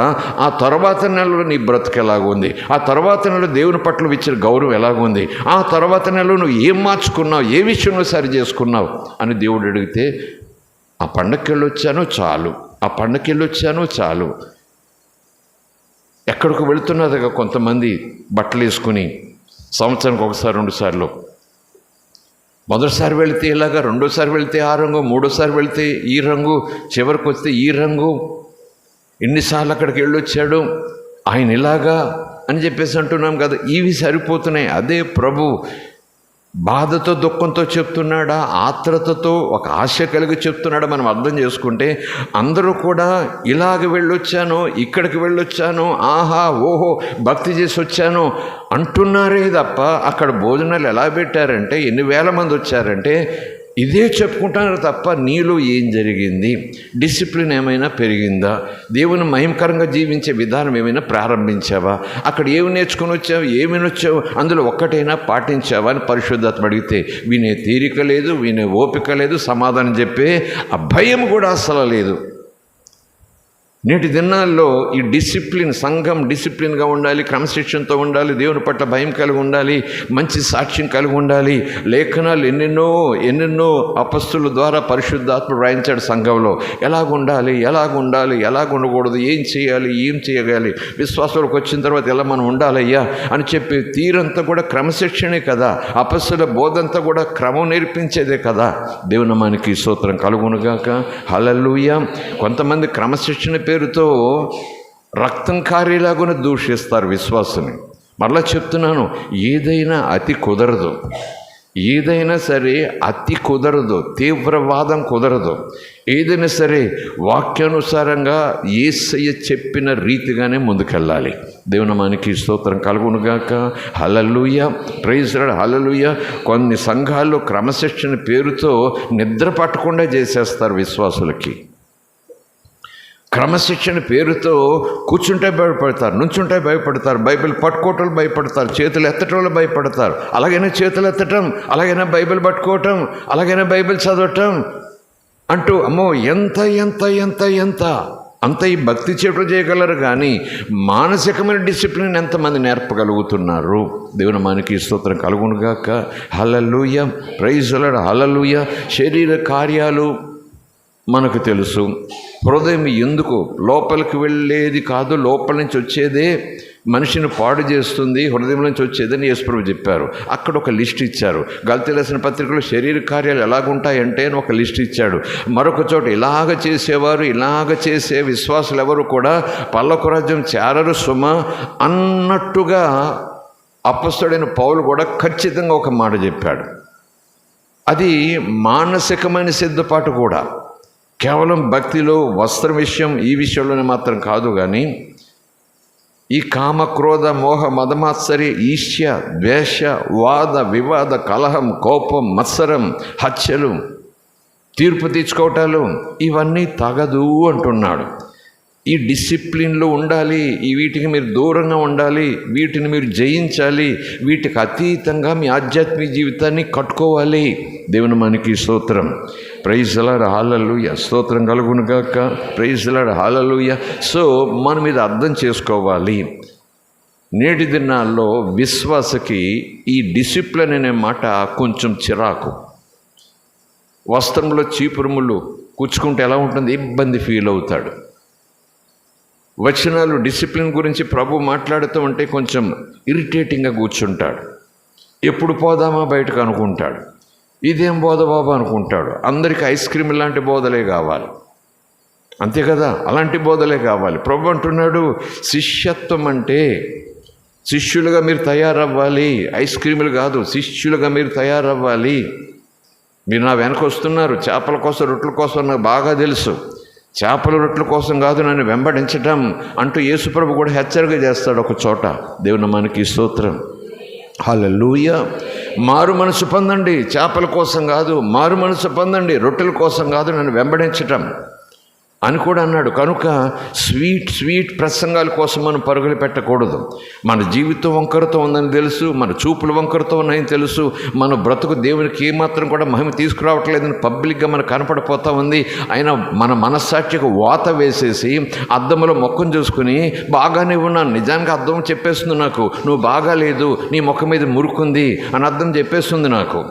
[SPEAKER 1] ఆ తర్వాత నెలలో నీ బ్రతుకు ఎలాగుంది, ఆ తర్వాత నెలలో దేవుని పట్ల ఇచ్చిన గౌరవం ఎలాగుంది, ఆ తర్వాత నెలలో నువ్వు ఏం మార్చుకున్నావు, ఏ విషయంలో సరి చేసుకున్నావు అని దేవుడు అడిగితే, ఆ పండగకెళ్ళి వచ్చాను చాలు. ఎక్కడికి వెళుతున్నదిగా కొంతమంది బట్టలు వేసుకుని సంవత్సరానికి ఒకసారి 2 సార్లు, మొదటిసారి వెళితే ఇలాగా, రెండోసారి వెళితే ఆ రంగు, మూడోసారి వెళితే ఈ రంగు, చివరికి వస్తే ఈ రంగు, ఎన్నిసార్లు అక్కడికి వెళ్ళొచ్చాడు ఆయన ఇలాగా అని చెప్పేసి అంటున్నాం కదా. ఇవి సరిపోతున్నాయి. అదే ప్రభు బాధతో దుఃఖంతో చెప్తున్నాడా, ఆత్రతతో ఒక ఆశ కలిగి చెప్తున్నాడా మనం అర్థం చేసుకుంటే, అందరూ కూడా ఇలాగ వెళ్ళొచ్చాను, ఇక్కడికి వెళ్ళొచ్చాను, ఆహా ఓహో భక్తి చేసి వచ్చాను అంటున్నారే తప్ప అక్కడ భోజనాలు ఎలా పెట్టారంటే, ఎన్ని వేల మంది వచ్చారంటే ఇదే చెప్పుకుంటున్నారు తప్ప నీలో ఏం జరిగింది, డిసిప్లిన్ ఏమైనా పెరిగిందా, దేవుని మహిమకరంగా జీవించే విధానం ఏమైనా ప్రారంభించావా, అక్కడ ఏమి నేర్చుకుని వచ్చావు, ఏమి వచ్చావు, అందులో ఒక్కటైనా పాటించావా అని పరిశుద్ధాత్మ అడిగితే వినే తీరిక లేదు, వినే ఓపిక లేదు, సమాధానం చెప్పే ఆ భయం కూడా అసలు లేదు. నేటి దినాల్లో ఈ డిసిప్లిన్, సంఘం డిసిప్లిన్గా ఉండాలి, క్రమశిక్షణతో ఉండాలి, దేవుని పట్ల భయం కలిగి ఉండాలి, మంచి సాక్ష్యం కలిగి ఉండాలి. లేఖనాలు ఎన్నెన్నో అపస్తుల ద్వారా పరిశుద్ధాత్మ రాయించాడు సంఘంలో. ఎలాగుండాలి, ఎలాగుండకూడదు, ఏం చేయగాలి, విశ్వాసంలోకి వచ్చిన తర్వాత ఎలా మనం ఉండాలయ్యా అని చెప్పి తీరంతా కూడా క్రమశిక్షణే కదా, అపస్తుల బోధంతా కూడా క్రమం నేర్పించేదే కదా. దేవుని మనకి స్తోత్రం కలుగునుగాక. హల్లెలూయా. కొంతమంది క్రమశిక్షణ పేరుతో రక్తం కారేలాగానే దూషిస్తారు విశ్వాసుని. మరలా చెప్తున్నాను, ఏదైనా అతి కుదరదు, ఏదైనా సరే అతి కుదరదు, తీవ్రవాదం కుదరదు. ఏదైనా సరే వాక్యానుసారంగా యేసయ్య చెప్పిన రీతిగానే ముందుకెళ్ళాలి. దేవుని మనకి స్తోత్రం కలుగునుగాక. హల్లెలూయా, ప్రైజ్ లార్డ్, హల్లెలూయా. కొన్ని సంఘాల్లో క్రమశిక్షణ పేరుతో నిద్ర పట్టకుండా చేసేస్తారు విశ్వాసులకి. క్రమశిక్షణ పేరుతో కూర్చుంటే భయపడతారు, నుంచుంటే భయపడతారు, బైబిల్ పట్టుకోవటం భయపడతారు, చేతులు ఎత్తటంలో భయపడతారు. అలాగైనా చేతులు ఎత్తటం, అలాగైనా బైబిల్ పట్టుకోవటం, అలాగైనా బైబిల్ చదవటం అంటూ అమ్మో ఎంత ఎంత ఎంత ఎంత అంత ఈ భక్తి చేటు చేయగలరు, కానీ మానసికమైన డిసిప్లిన్ ఎంతమంది నేర్పగలుగుతున్నారు? దేవుని మనకి స్తోత్రం కలుగునుగాక. హల్లెలూయా, ప్రైజ్ లార్డ్, హల్లెలూయా. శరీర కార్యాలు మనకు తెలుసు. హృదయం ఎందుకు లోపలికి వెళ్ళేది కాదు, లోపల నుంచి వచ్చేదే మనిషిని పాడు చేస్తుంది, హృదయం నుంచి వచ్చేదని యేసుప్రభు చెప్పారు. అక్కడ ఒక లిస్ట్ ఇచ్చారు. గలతీయులకు రాసిన పత్రికలో శరీర కార్యాలు ఎలాగుంటాయంటే అని ఒక లిస్ట్ ఇచ్చాడు. మరొక చోట ఇలాగ చేసేవారు, ఇలాగ చేసే విశ్వాసులు ఎవరు కూడా పరలోక రాజ్యం చేరరు సుమ అన్నట్టుగా అపొస్తలుడైన పౌలు కూడా ఖచ్చితంగా ఒక మాట చెప్పాడు. అది మానసికమైన సిద్ధపాటు కూడా, కేవలం భక్తిలో వస్త్ర విషయం ఈ విషయంలోనే మాత్రం కాదు, కానీ ఈ కామ, క్రోధ, మోహ, మదమాత్సర్య, ఈర్ష్య, ద్వేష, వాద, వివాద, కలహం, కోపం, మత్సరం, హత్యలు, తీర్పు తీర్చుకోవటాలు ఇవన్నీ తగదు అంటున్నాడు. ఈ డిసిప్లిన్లో ఉండాలి, వీటికి మీరు దూరంగా ఉండాలి, వీటిని మీరు జయించాలి, వీటికి అతీతంగా మీ ఆధ్యాత్మిక జీవితాన్ని కట్టుకోవాలి. దేవుని మనకి స్తోత్రం. Praise Lord, hallelujah. స్తోత్రం కలుగునుగాక. ప్రైజ్ లార్డ్, హల్లెలూయా. సో మనం ఇది అర్థం చేసుకోవాలి. నేటి దినాల్లో విశ్వాసకి ఈ డిసిప్లిన్ అనే మాట కొంచెం చిరాకు. వస్త్రంలో చీపురుములు కూర్చుకుంటే ఎలా ఉంటుంది, ఇబ్బంది ఫీల్ అవుతాడు. వచనాలు డిసిప్లిన్ గురించి ప్రభు మాట్లాడుతూ ఉంటే కొంచెం ఇరిటేటింగ్గా కూర్చుంటాడు. ఎప్పుడు పోదామా బయటకు అనుకుంటాడు. ఇదేం బోధ బాబా అనుకుంటాడు. అందరికీ ఐస్ క్రీమ్ లాంటి బోధలే కావాలి, అంతే కదా, అలాంటి బోధలే కావాలి. ప్రభు అంటున్నాడు, శిష్యత్వం అంటే శిష్యులుగా మీరు తయారవ్వాలి, ఐస్ క్రీములు కాదు, శిష్యులుగా మీరు తయారవ్వాలి. మీరు నా వెనక వస్తున్నారు, చేపల కోసం రొట్టెల కోసం నాకు బాగా తెలుసు, చేపల రొట్టెల కోసం కాదు నన్ను వెంబడించటం అంటూ యేసుప్రభు కూడా హెచ్చరిక చేస్తాడు ఒక చోట. దేవుని మనకి స్తోత్రం. హల్లెలూయా. మారు మనసు పొందండి, చేపల కోసం కాదు, మారు మనసు పొందండి, రొట్టెల కోసం కాదు నన్ను వెంబడించటం అని కూడా అన్నాడు. కనుక స్వీట్ ప్రసంగాల కోసం మనం పరుగులు పెట్టకూడదు. మన జీవితం వంకరతో ఉందని తెలుసు, మన చూపులు వంకరతో ఉన్నాయని తెలుసు, మన బ్రతుకు దేవునికి ఏమాత్రం కూడా మహిమ తీసుకురావట్లేదని పబ్లిక్గా మనకు కనపడిపోతూ ఉంది. అయినా మన మనస్సాక్షికి వాత వేసేసి అద్దంలో ముఖం చూసుకుని బాగానే ఉన్నాను, నిజానికి అద్దం చెప్పేస్తుంది నాకు నువ్వు బాగాలేదు, నీ ముఖం మీద మురుకుంది అని అద్దం చెప్పేస్తుంది నాకు.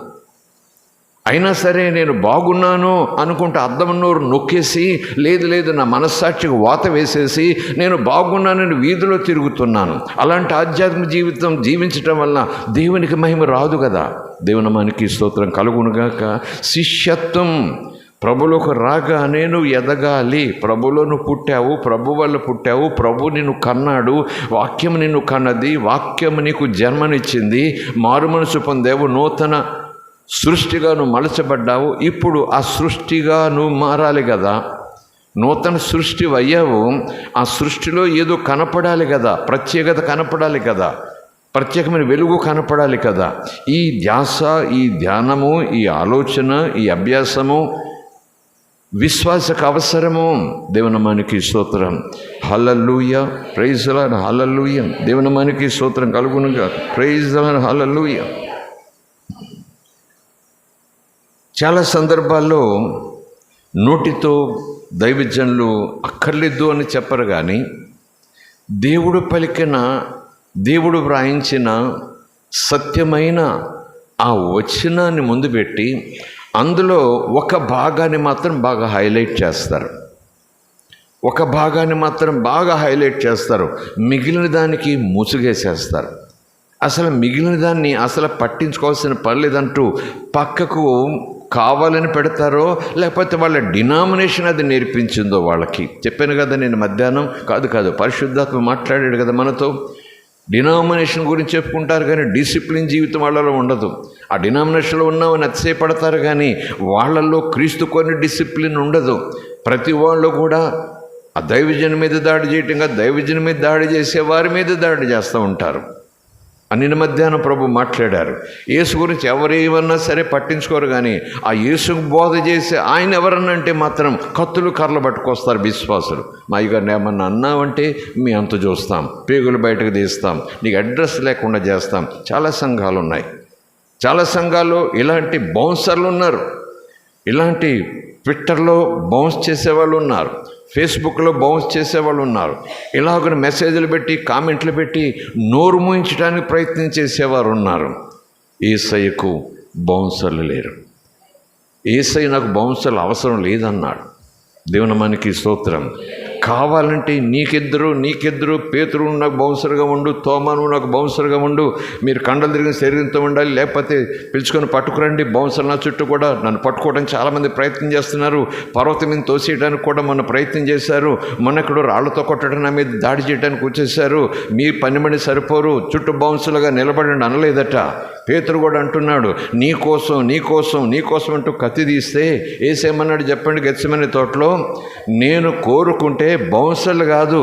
[SPEAKER 1] అయినా సరే నేను బాగున్నాను అనుకుంటే అద్దం నోరు నొక్కేసి లేదు నా మనస్సాక్షికి వాత వేసేసి నేను బాగున్నానని వీధిలో తిరుగుతున్నాను. అలాంటి ఆధ్యాత్మిక జీవితం జీవించటం వల్ల దేవునికి మహిమ రాదు కదా. దేవుని మనకి స్తోత్రం కలుగునుగాక. శిష్యత్వం ప్రభులోకి రాగానే నువ్వు ఎదగాలి. ప్రభులో నువ్వు పుట్టావు, ప్రభు వల్ల పుట్టావు, ప్రభు నిన్ను కన్నాడు, వాక్యం నిన్ను కన్నది, వాక్యం నీకు జన్మనిచ్చింది, మారు మనసు పొందావు, నూతన సృష్టిగా నువ్వు మలచబడ్డావు. ఇప్పుడు ఆ సృష్టిగా నువ్వు మారాలి కదా. నూతన సృష్టి అయ్యావు, ఆ సృష్టిలో ఏదో కనపడాలి కదా, ప్రత్యేకత కనపడాలి కదా, ప్రత్యేకమైన వెలుగు కనపడాలి కదా. ఈ ధ్యాస, ఈ ధ్యానము, ఈ ఆలోచన, ఈ అభ్యాసము విశ్వాసకు అవసరము. దేవునామానికి స్తోత్రం. హల్లెలూయా, ప్రైజ్ ది లార్డ్, హల్లెలూయా. దేవునామానికి స్తోత్రం కలుగునుగా. ప్రైజ్ ది లార్డ్, హల్లెలూయా. చాలా సందర్భాల్లో నోటితో దైవజనులు అక్కర్లేదు అని చెప్పరు, కానీ దేవుడు పలికిన, దేవుడు వ్రాయించిన సత్యమైన ఆ వచనాన్ని ముందు పెట్టి అందులో ఒక భాగాన్ని మాత్రం బాగా హైలైట్ చేస్తారు. ఒక భాగాన్ని మాత్రం బాగా హైలైట్ చేస్తారు, మిగిలిన దానికి ముసుగేసేస్తారు. అసలు మిగిలిన దాన్ని అసలు పట్టించుకోవాల్సిన పర్లేదంటూ పక్కకు కావాలని పెడతారో, లేకపోతే వాళ్ళ డినామినేషన్ అది నేర్పించిందో వాళ్ళకి. చెప్పాను కదా నేను మధ్యాహ్నం, కాదు పరిశుద్ధాత్మ మాట్లాడాడు కదా మనతో. డినామినేషన్ గురించి చెప్పుకుంటారు కానీ డిసిప్లిన్ జీవితం వాళ్ళలో ఉండదు. ఆ డినామినేషన్లో ఉన్నామని అతిశయపడతారు కానీ వాళ్ళల్లో క్రీస్తు కొన్ని డిసిప్లిన్ ఉండదు. ప్రతి వాళ్ళు కూడా ఆ దైవజన్ మీద దాడి చేయటంగా, దైవజన్ మీద దాడి చేసే వారి మీద దాడి చేస్తూ ఉంటారు. నిన్న మధ్యాహ్నం ప్రభు మాట్లాడారు. యేసు గురించి ఎవరేమన్నా సరే పట్టించుకోరు, కానీ ఆ యేసుకు బోధ చేసి ఆయన ఎవరన్నా అంటే మాత్రం కత్తులు కర్రలు పట్టుకొస్తారు విశ్వాసులు. మా అయ్యగారిని ఏమన్నా అన్నావంటే మీ అంత చూస్తాం, పేగులు బయటకు తీస్తాం, నీకు అడ్రస్ లేకుండా చేస్తాం. చాలా సంఘాలు ఉన్నాయి. చాలా సంఘాల్లో ఇలాంటి బౌన్సర్లు ఉన్నారు, ఇలాంటి ట్విట్టర్లో బౌన్స్ చేసేవాళ్ళు ఉన్నారు, ఫేస్బుక్లో బౌన్స్ చేసేవాళ్ళు ఉన్నారు. ఇలాగ మెసేజ్లు పెట్టి, కామెంట్లు పెట్టి నోరు మూయించడానికి ప్రయత్నం చేసేవారు ఉన్నారు. యేసయ్యకు బౌన్సర్లు లేరు. యేసయ్య నాకు బౌన్సర్లు అవసరం లేదన్నాడు. దేవునామానికి స్తోత్రం. కావాలంటే నీకెద్దరు పేతురు నాకు బౌన్సర్గా ఉండు, తోమాను నాకు బౌన్సర్గా ఉండు, మీరు కండలు తిరిగిన శరీరంతో ఉండాలి, లేకపోతే పిలుచుకొని పట్టుకురండి. బౌన్సర్ నా చుట్టూ కూడా నన్ను పట్టుకోవడానికి చాలామంది ప్రయత్నం చేస్తున్నారు. పర్వతం మీద తోసేయడానికి కూడా మొన్న ప్రయత్నం చేశారు. మొన్నెక్కడో రాళ్లతో కొట్టడం నా మీద దాడి చేయడానికి వచ్చేసారు. మీ పని మంది సరిపోరు, చుట్టూ బౌన్సులుగా నిలబడండి అనలేదట. పేతురు కూడా అంటున్నాడు, నీకోసం అంటూ కత్తి తీస్తే ఏసేమన్నాడు చెప్పండి గెత్సేమనే తోటలో, నేను కోరుకుంటే బౌన్సర్లు కాదు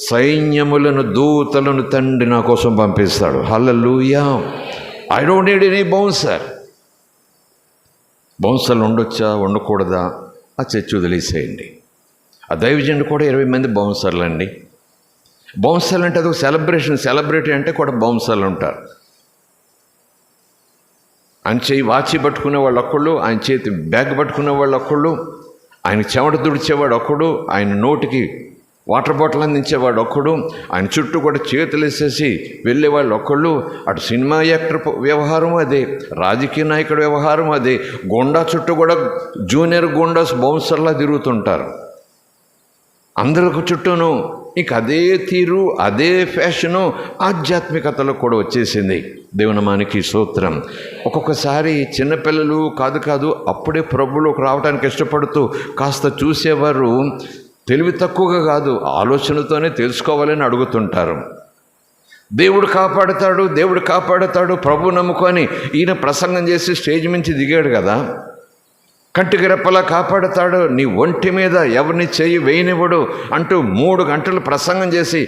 [SPEAKER 1] సైన్యములను, దూతలను తండ్రి నా కోసం పంపిస్తాడు. Hallelujah. I don't need any bouncer. బౌన్సర్లు ఉండొచ్చా ఉండకూడదా ఆ చర్చ వదిలేసేయండి. ఆ దైవజనుడు కూడా 20 మంది బౌన్సర్లు అండి. బౌన్సర్లు అంటే అదొక సెలబ్రిటీ అంటే కూడా బౌన్సర్లు ఉంటారు. ఆయన చేయి వాచి పట్టుకునే వాళ్ళు ఒక్కళ్ళు, ఆయన చేతి బ్యాగ్ పట్టుకునే వాళ్ళు ఒక్కళ్ళు, ఆయన చెమట తుడిచేవాడు ఒక్కడు, ఆయన నోటికి వాటర్ బాటిల్ అందించేవాడు ఒక్కడు, ఆయన చుట్టూ కూడా చేతులు వేసేసి వెళ్ళేవాళ్ళు ఒక్కళ్ళు. అటు సినిమా యాక్టర్ వ్యవహారం అదే, రాజకీయ నాయకుడి వ్యవహారం అదే, గోండా చుట్టూ కూడా జూనియర్ గోండాస్ బౌన్సర్లా తిరుగుతుంటారు. అందరికి చుట్టూను ఇక అదే తీరు, అదే ఫ్యాషను ఆధ్యాత్మికతలో కూడా వచ్చేసింది. దేవునామానికి స్తోత్రం. ఒక్కొక్కసారి చిన్నపిల్లలు కాదు అప్పుడే ప్రభువులోకి రావడానికి ఇష్టపడుతూ కాస్త చూసేవారు తెలివి తక్కువగా కాదు, ఆలోచనతోనే తెలుసుకోవాలని అడుగుతుంటారు. దేవుడు కాపాడతాడు ప్రభు నమ్ముకొని ఈయన ప్రసంగం చేసి స్టేజ్ నుంచి దిగాడు కదా, కంటికి రెప్పలా కాపాడతాడు, నీ ఒంటి మీద ఎవరిని చేయి వేయనివ్వడు అంటూ 3 గంటలు ప్రసంగం చేసి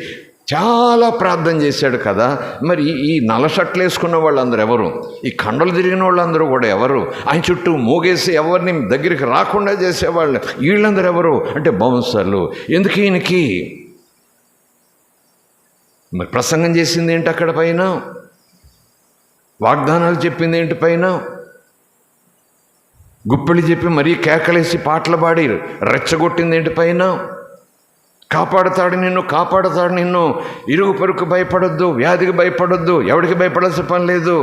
[SPEAKER 1] చాలా ప్రార్థన చేశాడు కదా. మరి ఈ నల్ల షర్ట్లు వేసుకున్న వాళ్ళందరూ ఎవరు? ఈ కండలు తిరిగిన వాళ్ళందరూ కూడా ఎవరు? ఆయన చుట్టూ మూగేసి ఎవరిని దగ్గరికి రాకుండా చేసేవాళ్ళు వీళ్ళందరూ ఎవరు అంటే బౌన్సర్లు. ఎందుకు ఈయనకి? మరి ప్రసంగం చేసింది ఏంటి అక్కడ పైన? వాగ్దానాలు చెప్పింది ఏంటి పైన? గుప్పిళ్ళు చెప్పి మరీ కేకలేసి పాటలు పాడి రెచ్చగొట్టింది ఏంటి పైన? కాపాడుతాడు నిన్ను, ఇరుగు పరుకు భయపడొద్దు, వ్యాధికి భయపడొద్దు, ఎవడికి భయపడాల్సిన పని లేదు,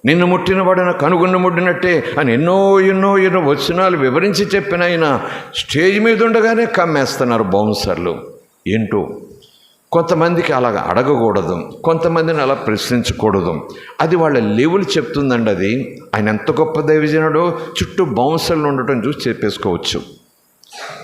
[SPEAKER 1] నిన్ను ముట్టిన వాడు నా కనుగొన్ను ముట్టినట్టే అని ఎన్నో వచనాలు వివరించి చెప్పిన ఆయన స్టేజ్ మీద ఉండగానే కమ్మేస్తున్నారు బౌన్సర్లు. ఏంటో కొంతమందికి అలాగ అడగకూడదు, కొంతమందిని అలా ప్రశ్నించకూడదు. అది వాళ్ళ లెవెల్ చెప్తుందండి. అది ఆయన ఎంత గొప్ప దైవజనుడో చుట్టూ బౌన్సర్లు ఉండటం చూసి చెప్పేసుకోవచ్చు.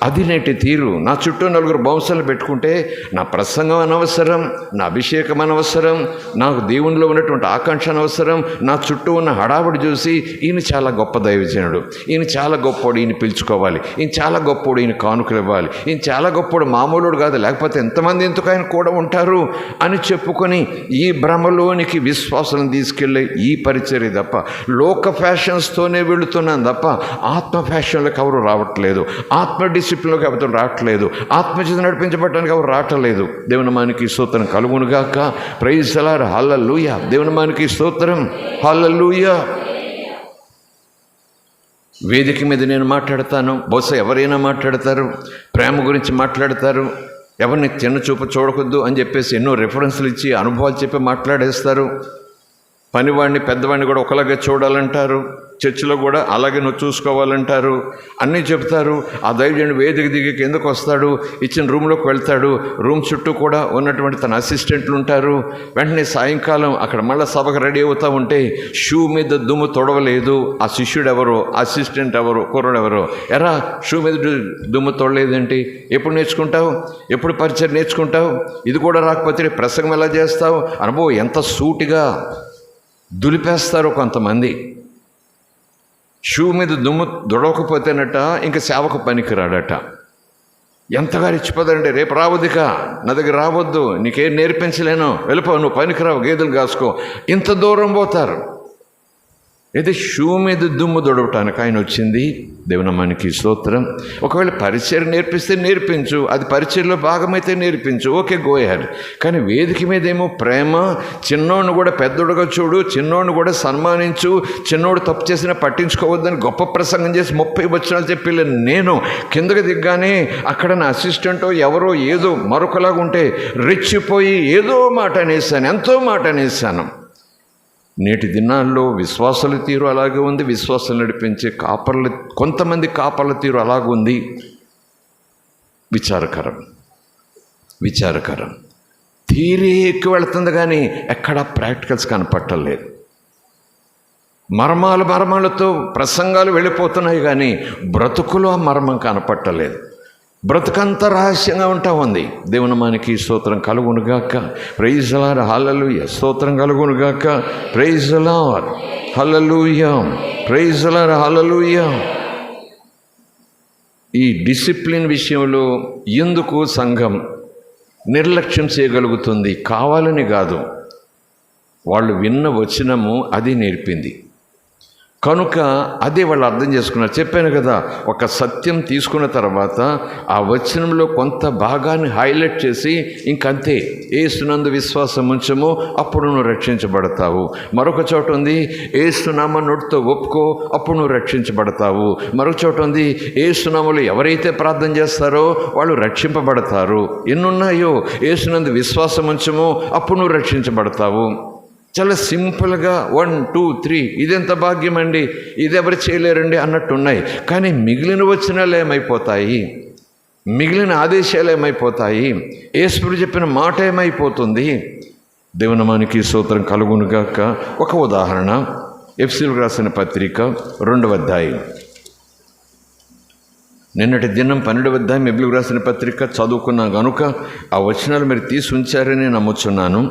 [SPEAKER 1] అది నేటి తీరు. నా చుట్టూ 4 బౌన్సర్లు పెట్టుకుంటే నా ప్రసంగం అనవసరం, నా అభిషేకం అనవసరం, నాకు దేవునిలో ఉన్నటువంటి ఆకాంక్ష అనవసరం. నా చుట్టూ ఉన్న హడావుడి చూసి ఈయన చాలా గొప్ప దైవజనుడు, ఈయన చాలా గొప్పోడు, ఈయన పిలుచుకోవాలి, ఈయన చాలా గొప్పోడు, ఈయన కానుకలు ఇవ్వాలి, ఈయన చాలా గొప్పోడు, మామూలుడు కాదు, లేకపోతే ఎంతమంది ఎందుకు ఆయన కూడా ఉంటారు అని చెప్పుకొని ఈ భ్రమలోనికి విశ్వాసం తీసుకెళ్ళే ఈ పరిచర్య తప్ప, లోక ఫ్యాషన్స్తోనే వెళుతున్నాను తప్ప ఆత్మ ఫ్యాషన్లకు ఎవరు రావట్లేదు, ఆత్మ డిసిప్లిన్లోకి ఎవరు రావట్లేదు, ఆత్మచేత నడిపించబడటానికి ఎవరు రావట్లేదు. దేవుని నామానికి స్తోత్రం కలుగునుగాక. Praise the Lord. హల్లెలూయా. దేవుని నామానికి స్తోత్రం. హల్లెలూయా. వేదిక మీద నేను మాట్లాడతాను, బహుశా ఎవరైనా మాట్లాడతారు, ప్రేమ గురించి మాట్లాడతారు, ఎవరిని చిన్న చూపు చూడకూడదు అని చెప్పేసి ఎన్నో రెఫరెన్స్లు ఇచ్చి అనుభవాలు చెప్పి మాట్లాడేస్తారు. పనివాడిని పెద్దవాడిని కూడా ఒకలాగే చూడాలంటారు, చర్చిలో కూడా అలాగే నువ్వు చూసుకోవాలంటారు, అన్నీ చెప్తారు. ఆ దైవజనుడు వేదిక దిగి కిందకు వస్తాడు, ఇచ్చిన రూమ్లోకి వెళ్తాడు, రూమ్ చుట్టూ కూడా ఉన్నటువంటి తన అసిస్టెంట్లు ఉంటారు. వెంటనే సాయంకాలం అక్కడ మళ్ళీ సభకు రెడీ అవుతూ ఉంటే షూ మీద దుమ్ము తొడవలేదు, ఆ శిష్యుడు ఎవరో, అసిస్టెంట్ ఎవరో, కుర్రాడు ఎవరో, ఎరా షూ మీద దుమ్ము తొడలేదేంటి, ఎప్పుడు నేర్చుకుంటావు, ఎప్పుడు పరిచయం నేర్చుకుంటావు, ఇది కూడా రాకపోతే ప్రసంగం ఎలా చేస్తావు, అనుభవం ఎంత సూటిగా దులిపేస్తారు కొంతమంది. షూ మీద దుమ్ము దొడవకపోతేనట ఇంకా సేవకు పనికిరాడట. ఎంతగా రెచ్చిపోతారంటే, రేపు రావద్దుక, నా దగ్గర రావద్దు, నీకేం నేర్పించలేను, వెళ్ళిపో, నువ్వు పనికిరావు, గేదెలు కాసుకో, ఇంత దూరం పోతారు. అయితే షూ మీద దుమ్ము దొడవటానికి ఆయన వచ్చింది. దేవుని నామానికి స్తోత్రం. ఒకవేళ పరిచయం నేర్పిస్తే నేర్పించు, అది పరిచయంలో భాగమైతే నేర్పించు, ఓకే, గో అహెడ్. కానీ వేదిక మీద ఏమో ప్రేమ, చిన్నోడిని కూడా పెద్దోడుగా చూడు, చిన్నోడిని కూడా సన్మానించు, చిన్నోడు తప్పు చేసినా పట్టించుకోవద్దని గొప్ప ప్రసంగం చేసి 30 వచనాలు చెప్పి నేను కిందకి దిగ్గానే అక్కడ నా అసిస్టెంటో ఎవరో ఏదో మరొకలాగా ఉంటే రెచ్చిపోయి ఏదో మాట అనేసాను, ఎంతో మాట అనేసాను. నేటి దినాల్లో విశ్వాసాల తీరు అలాగే ఉంది, విశ్వాసాలు నడిపించే కొంతమంది కాపర్ల తీరు అలాగుంది. విచారకరం. థియరీ ఎక్కువ వెళుతుంది కానీ ఎక్కడా ప్రాక్టికల్స్ కనపట్టలేదు. మర్మాలతో ప్రసంగాలు వెళ్ళిపోతున్నాయి కానీ బ్రతుకులో ఆ మర్మం కనపట్టలేదు. బ్రతుకంత రహస్యంగా ఉంటా ఉంది. దేవుని నామానికి స్తోత్రం కలుగునుగాక. Praise the Lord. హల్లెలూయా. స్తోత్రం కలుగునుగాక. Praise the Lord. Hallelujah. Praise the Lord. Hallelujah. ఈ డిసిప్లిన్ విషయంలో ఎందుకు సంఘం నిర్లక్ష్యం చేయగలుగుతుంది? కావాలని కాదు, వాళ్ళు విన్న వచనము అది నేర్పింది కనుక అదే వాళ్ళు అర్థం చేసుకున్నారు. చెప్పాను కదా, ఒక సత్యం తీసుకున్న తర్వాత ఆ వచనంలో కొంత భాగాన్ని హైలైట్ చేసి ఇంకంతే, యేసునందు విశ్వాసం ఉంచము అప్పుడు నువ్వు రక్షించబడతావు. మరొక చోట ఉంది, యేసునామ నోటితో ఒప్పుకో అప్పుడు నువ్వు రక్షించబడతావు. మరొక చోట ఉంది, యేసునామలో ఎవరైతే ప్రార్థన చేస్తారో వాళ్ళు రక్షింపబడతారు. ఎన్నున్నాయో, యేసునందు విశ్వాసం ఉంచము అప్పుడు నువ్వు రక్షించబడతావు. చాలా సింపుల్గా 1 2 3 ఇదెంత భాగ్యం అండి, ఇది ఎవరు చేయలేరండి అన్నట్టున్నాయి. కానీ మిగిలిన వచనాలు ఏమైపోతాయి, మిగిలిన ఆదేశాలు ఏమైపోతాయి, యేసు చెప్పిన మాట ఏమైపోతుంది? దేవుని నామానికి స్తోత్రం కలుగునుగాక. ఒక ఉదాహరణ, ఎఫెసీయులకు రాసిన పత్రిక 2వ అధ్యాయం. నిన్నటి దినం 12వ అధ్యాయం ఎఫెసీయులకు రాసిన పత్రిక చదువుకున్నాం కనుక ఆ వచనాలు మీరు తీసి ఉంచారని నమ్ముచున్నాను.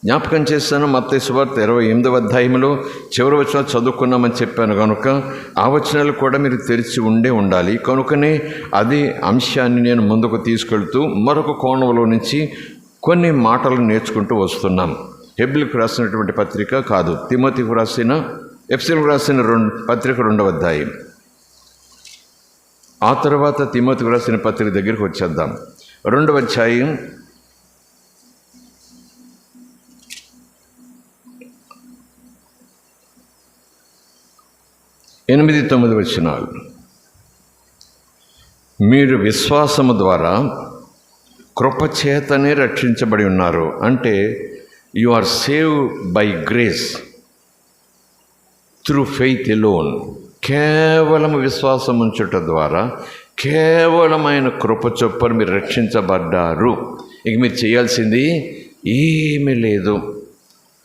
[SPEAKER 1] జ్ఞాపకం చేస్తాను, మత్తయి సువార్త 28వ అధ్యాయంలో చివరి వచనాలు చదువుకున్నామని చెప్పాను కనుక ఆ వచనాలు కూడా మీరు తెరిచి ఉండాలి. కనుకనే అది అంశాన్ని నేను ముందుకు తీసుకెళ్తూ మరొక కోణంలో నుంచి కొన్ని మాటలు నేర్చుకుంటూ వస్తున్నాం. హెబ్రీయులకు రాసినటువంటి పత్రిక కాదు, తిమోతికి రాసిన, ఎఫెసీయులకు రాసిన పత్రిక 2వ అధ్యాయం. ఆ తర్వాత తిమోతికి రాసిన పత్రిక దగ్గరికి వచ్చేద్దాం. 2వ అధ్యాయం 8-9 వచనాలు. మీరు విశ్వాసము ద్వారా కృపచేతనే రక్షించబడి ఉన్నారు. అంటే you are saved by grace through faith alone. కేవలం విశ్వాసం ఉంచుట ద్వారా, కేవలమైన కృప చొప్పున మీరు రక్షించబడ్డారు. ఇంక మీరు చేయాల్సింది ఏమీ లేదు.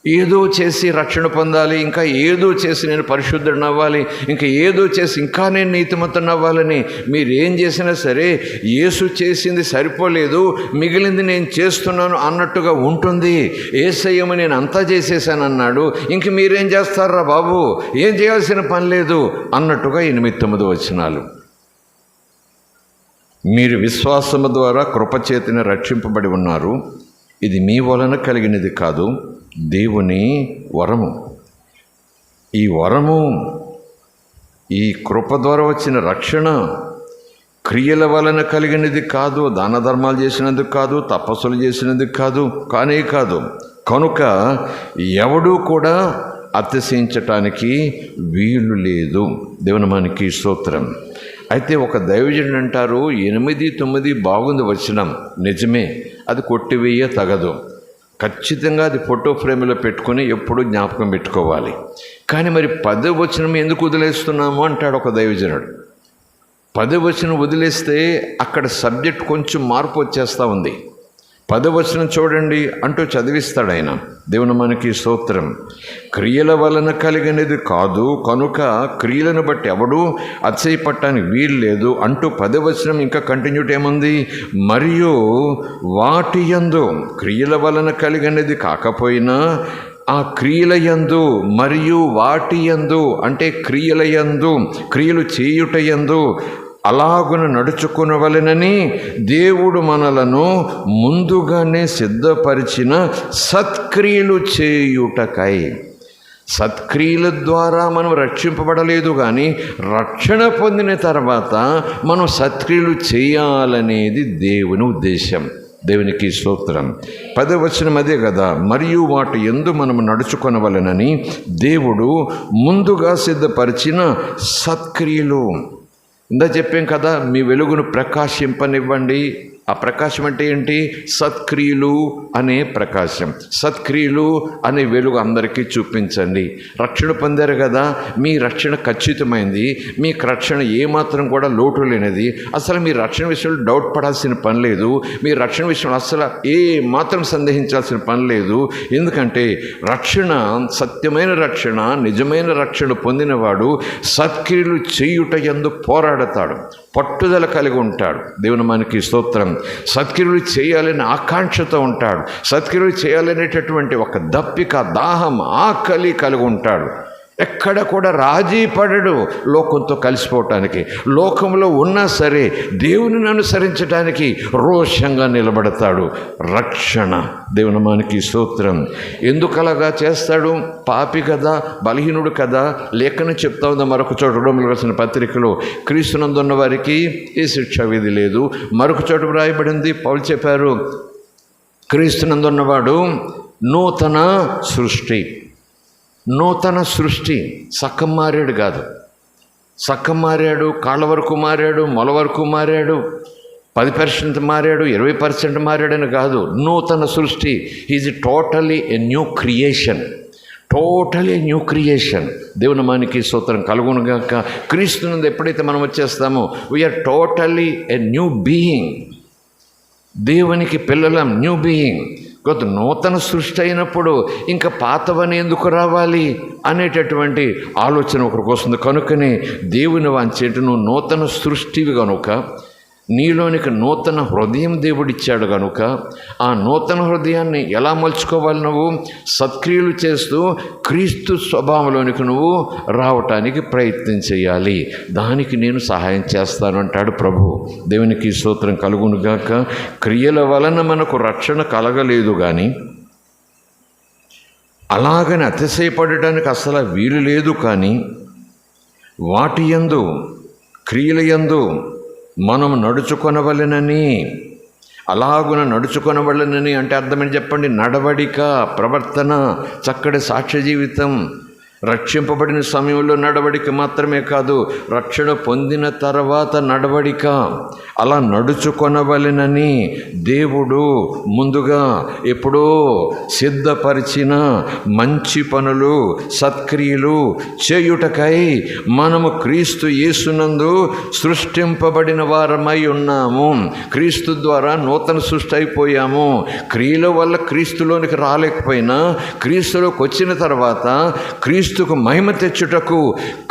[SPEAKER 1] ఏదో చేసి రక్షణ పొందాలి, ఇంకా ఏదో చేసి నేను పరిశుద్ధుడిని అవ్వాలి, ఇంకా ఏదో చేసి ఇంకా నేను నీతిమంతుడిని అవ్వాలని మీరేం చేసినా సరే యేసు చేసింది సరిపోలేదు, మిగిలింది నేను చేస్తున్నాను అన్నట్టుగా ఉంటుంది. యేసయ్యము నేను అంతా చేసేసాను అన్నాడు, ఇంక మీరేం చేస్తారా బాబు, ఏం చేయాల్సిన పని లేదు అన్నట్టుగా 8-9 వచనాలు. మీరు విశ్వాసము ద్వారా కృపచేతనే రక్షింపబడి ఉన్నారు. ఇది మీ వలన కలిగినది కాదు, దేవుని వరము. ఈ వరము, ఈ కృప ద్వారా వచ్చిన రక్షణ క్రియల వలన కలిగినది కాదు, దాన ధర్మాలు చేసినందుకు కాదు, తపస్సులు చేసినందుకు కాదు, కానే కాదు. కనుక ఎవడూ కూడా అతిశయించటానికి వీలు లేదు. దేవుని మనకి స్తోత్రం. అయితే ఒక దైవజనుడు అంటారు, 8-9 బాగుంది వచనం, నిజమే, అది కొట్టివేయ తగదు. ఖచ్చితంగా అది ఫోటో ఫ్రేమ్లో పెట్టుకొని ఎప్పుడూ జ్ఞాపకం పెట్టుకోవాలి. కానీ మరి 10వ వచనం ఎందుకు వదిలేస్తున్నాము అంటాడు ఒక దైవజనుడు. 10వ వచనం వదిలేస్తే అక్కడ సబ్జెక్ట్ కొంచెం మార్పు వచ్చేస్తూ ఉంది. 10వ వచనం చూడండి అంటూ చదివిస్తాడు ఆయన. దేవుని మనకి స్తోత్రం. క్రియల వలన కలిగినది కాదు, కనుక క్రియలను బట్టి ఎవడూ అతిశయపడటానికి వీలు లేదు అంటూ 10వ వచనం ఇంకా కంటిన్యూటీ ఏముంది, మరియు వాటి యందు, క్రియల వలన కలిగినది కాకపోయినా ఆ క్రియల యందు, మరియు వాటి యందు అంటే క్రియల యందు, క్రియలు చేయుట యందు అలాగున నడుచుకునవలెనని దేవుడు మనలను ముందుగానే సిద్ధపరిచిన సత్క్రియలు చేయుటకై. సత్క్రియల ద్వారా మనం రక్షింపబడలేదు, కానీ రక్షణ పొందిన తర్వాత మనం సత్క్రియలు చేయాలనేది దేవుని ఉద్దేశం. దేవునికి స్తోత్రం. 10వ వచనం అదే కదా, మరియు వాటి యందు మనము నడుచుకొనవలెనని దేవుడు ముందుగా సిద్ధపరిచిన సత్క్రియలు. ఇందా చెప్పాం కదా, మీ వెలుగును ప్రకాశింపనివ్వండి. ఆ ప్రకాశం అంటే ఏంటి? సత్క్రియలు అనే ప్రకాశం, సత్క్రియలు అనే వెలుగు అందరికీ చూపించండి. రక్షణ పొందారు కదా, మీ రక్షణ ఖచ్చితమైంది, మీ రక్షణ ఏమాత్రం కూడా లోటు లేనిది. అసలు మీ రక్షణ విషయంలో డౌట్ పడాల్సిన పని లేదు, మీ రక్షణ విషయంలో అసలు ఏ మాత్రం సందేహించాల్సిన పని లేదు. ఎందుకంటే రక్షణ, సత్యమైన రక్షణ, నిజమైన రక్షణ పొందినవాడు సత్క్రియలు చేయుట యందు పోరాడతాడు, పట్టుదల కలిగి ఉంటాడు. దేవుని మనకి స్తోత్రం. సత్క్రియలు చేయాలని ఆకాంక్షతో ఉంటాడు, సత్క్రియలు చేయాలనేటటువంటి ఒక దప్పిక, దాహం, ఆకలి కలిగి ఉంటాడు. ఎక్కడ కూడా రాజీ పడడు లోకంతో కలిసిపోవటానికి. లోకంలో ఉన్నా సరే దేవుని అనుసరించడానికి రోషంగా నిలబడతాడు. రక్షణ. దేవుని మనకి స్తోత్రం. ఎందుకలాగా చేస్తాడు? పాపి కదా, బలహీనుడు కదా. లేఖనం చెప్తా ఉందా మరొక చోట, రోమీయులకు రాసిన పత్రికలో, క్రీస్తునందున్న వారికి ఏ శిక్షా విధి లేదు. మరొక చోట వ్రాయబడింది, పౌలు చెప్పారు, క్రీస్తునందున్నవాడు నూతన సృష్టి. నూతన సృష్టి. సక్కం మారాడు కాదు, సక్కం మారాడు, కాళ్ళ వరకు మారాడు, మొల వరకు మారాడు, 10% మారాడు, 20% మారాడని కాదు. నూతన సృష్టి. Is totally a new creation. Totally new creation. దేవుని మనకి స్తోత్రం కలుగునుగాక. క్రీస్తునందు ఎప్పుడైతే మనం వచ్చేస్తామో we're totally a new being. దేవునికి పిల్లలం, న్యూ బీయింగ్. కొత్త నూతన సృష్టి అయినప్పుడు ఇంకా పాతవని ఎందుకు రావాలి అనేటటువంటి ఆలోచన ఒకరికి వస్తుంది. కనుకనే దేవుని వాంచేటు నువ్వు నూతన సృష్టివి కనుక, నీలోనికి నూతన హృదయం దేవుడిచ్చాడు కనుక, ఆ నూతన హృదయాన్ని ఎలా మలుచుకోవాలి? నువ్వు సత్క్రియలు చేస్తూ క్రీస్తు స్వభావంలోనికి నువ్వు రావటానికి ప్రయత్నం చేయాలి. దానికి నేను సహాయం చేస్తాను అంటాడు ప్రభు. దేవునికి స్తోత్రం కలుగునుగాక. క్రియల వలన మనకు రక్షణ కలగలేదు, కానీ అలాగని అతిశయపడటానికి అసలు వీలు లేదు. కానీ వాటి యందు, క్రియల యందు మనం నడుచుకొనవలెనని. అలాగున నడుచుకొనవలెనని అంటే అర్థమని చెప్పండి. నడవడిక, ప్రవర్తన, చక్కటి సాక్ష్య జీవితం, రక్షింపబడిన సమయంలో నడవడిక మాత్రమే కాదు, రక్షణ పొందిన తర్వాత నడవడిక. అలా నడుచుకొనవలెనని దేవుడు ముందుగా ఎప్పుడో సిద్ధపరిచిన మంచి పనులు, సత్క్రియలు చేయుటకై మనము క్రీస్తు యేసునందు సృష్టింపబడిన వారమై ఉన్నాము. క్రీస్తు ద్వారా నూతన సృష్టి అయిపోయాము. క్రియల వల్ల క్రీస్తులోనికి రాలేకపోయినా క్రీస్తులోకి వచ్చిన తర్వాత క్రీస్తుకు మహిమ తెచ్చుటకు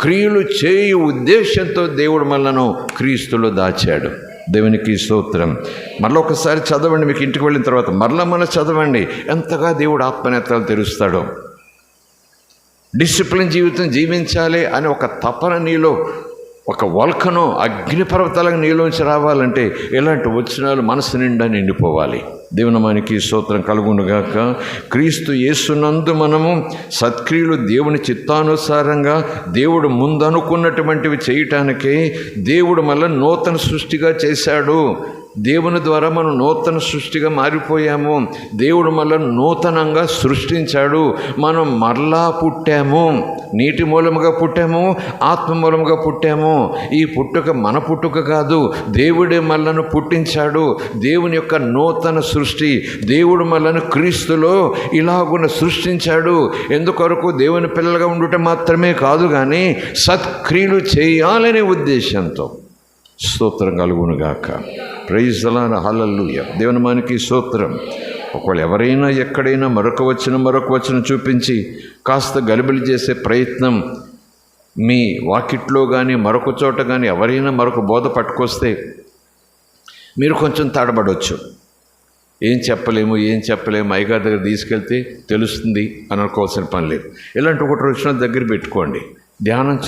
[SPEAKER 1] క్రియలు చేయు ఉద్దేశంతో దేవుడు మనలను క్రీస్తులో దాచాడు. దేవునికి స్తోత్రం. మరలా ఒకసారి చదవండి, మీకు ఇంటికి వెళ్ళిన తర్వాత మరలా చదవండి, ఎంతగా దేవుడు ఆత్మనేత్రాలు తెరుస్తాడో. డిసిప్లిన్ జీవితం జీవించాలి అని ఒక తపన నీలో, ఒక వల్కను అగ్నిపర్వతాలకు నీలోంచి రావాలంటే ఇలాంటి వచనాలు మనసు నిండా నిండిపోవాలి. దేవునామానికి స్తోత్రం కలుగునుగాక. క్రీస్తు యేసునందు మనము సత్క్రియలు దేవుని చిత్తానుసారంగా దేవుడు ముందనుకున్నటువంటివి చేయటానికే దేవుడు మళ్ళీ నూతన సృష్టిగా చేశాడు. దేవుని ద్వారా మనం నూతన సృష్టిగా మారిపోయాము. దేవుడు మళ్ళీ నూతనంగా సృష్టించాడు. మనం మరలా పుట్టాము. నీటి మూలముగా పుట్టాము, ఆత్మ మూలముగా పుట్టాము. ఈ పుట్టుక మన పుట్టుక కాదు, దేవుడే మనలను పుట్టించాడు. దేవుని యొక్క నూతన సృష్టి. దేవుడు మనలను క్రీస్తులో ఇలాగున సృష్టించాడు. ఎందుకొరకు? దేవుని పిల్లలుగా ఉండటం మాత్రమే కాదు, కానీ సత్క్రియలు చేయాలనే ఉద్దేశంతో. స్తోత్రం కలుగునుగాక. Praise the Lord. హల్లెలూయా. దేవునామానికి స్తోత్రం. ఒకవేళ ఎవరైనా ఎక్కడైనా మరొక వచనం చూపించి కాస్త గలిబిలి చేసే ప్రయత్నం మీ వాకిట్లో కానీ మరొక చోట కానీ ఎవరైనా మరొక బోధ పట్టుకొస్తే మీరు కొంచెం తడబడవచ్చు. ఏం చెప్పలేము అయ్యగారి దగ్గర తీసుకెళ్తే తెలుస్తుంది అని అనుకోవాల్సిన పని లేదు. ఇలాంటి ఒకటి వచ్చిన దగ్గర పెట్టుకోండి, ధ్యానం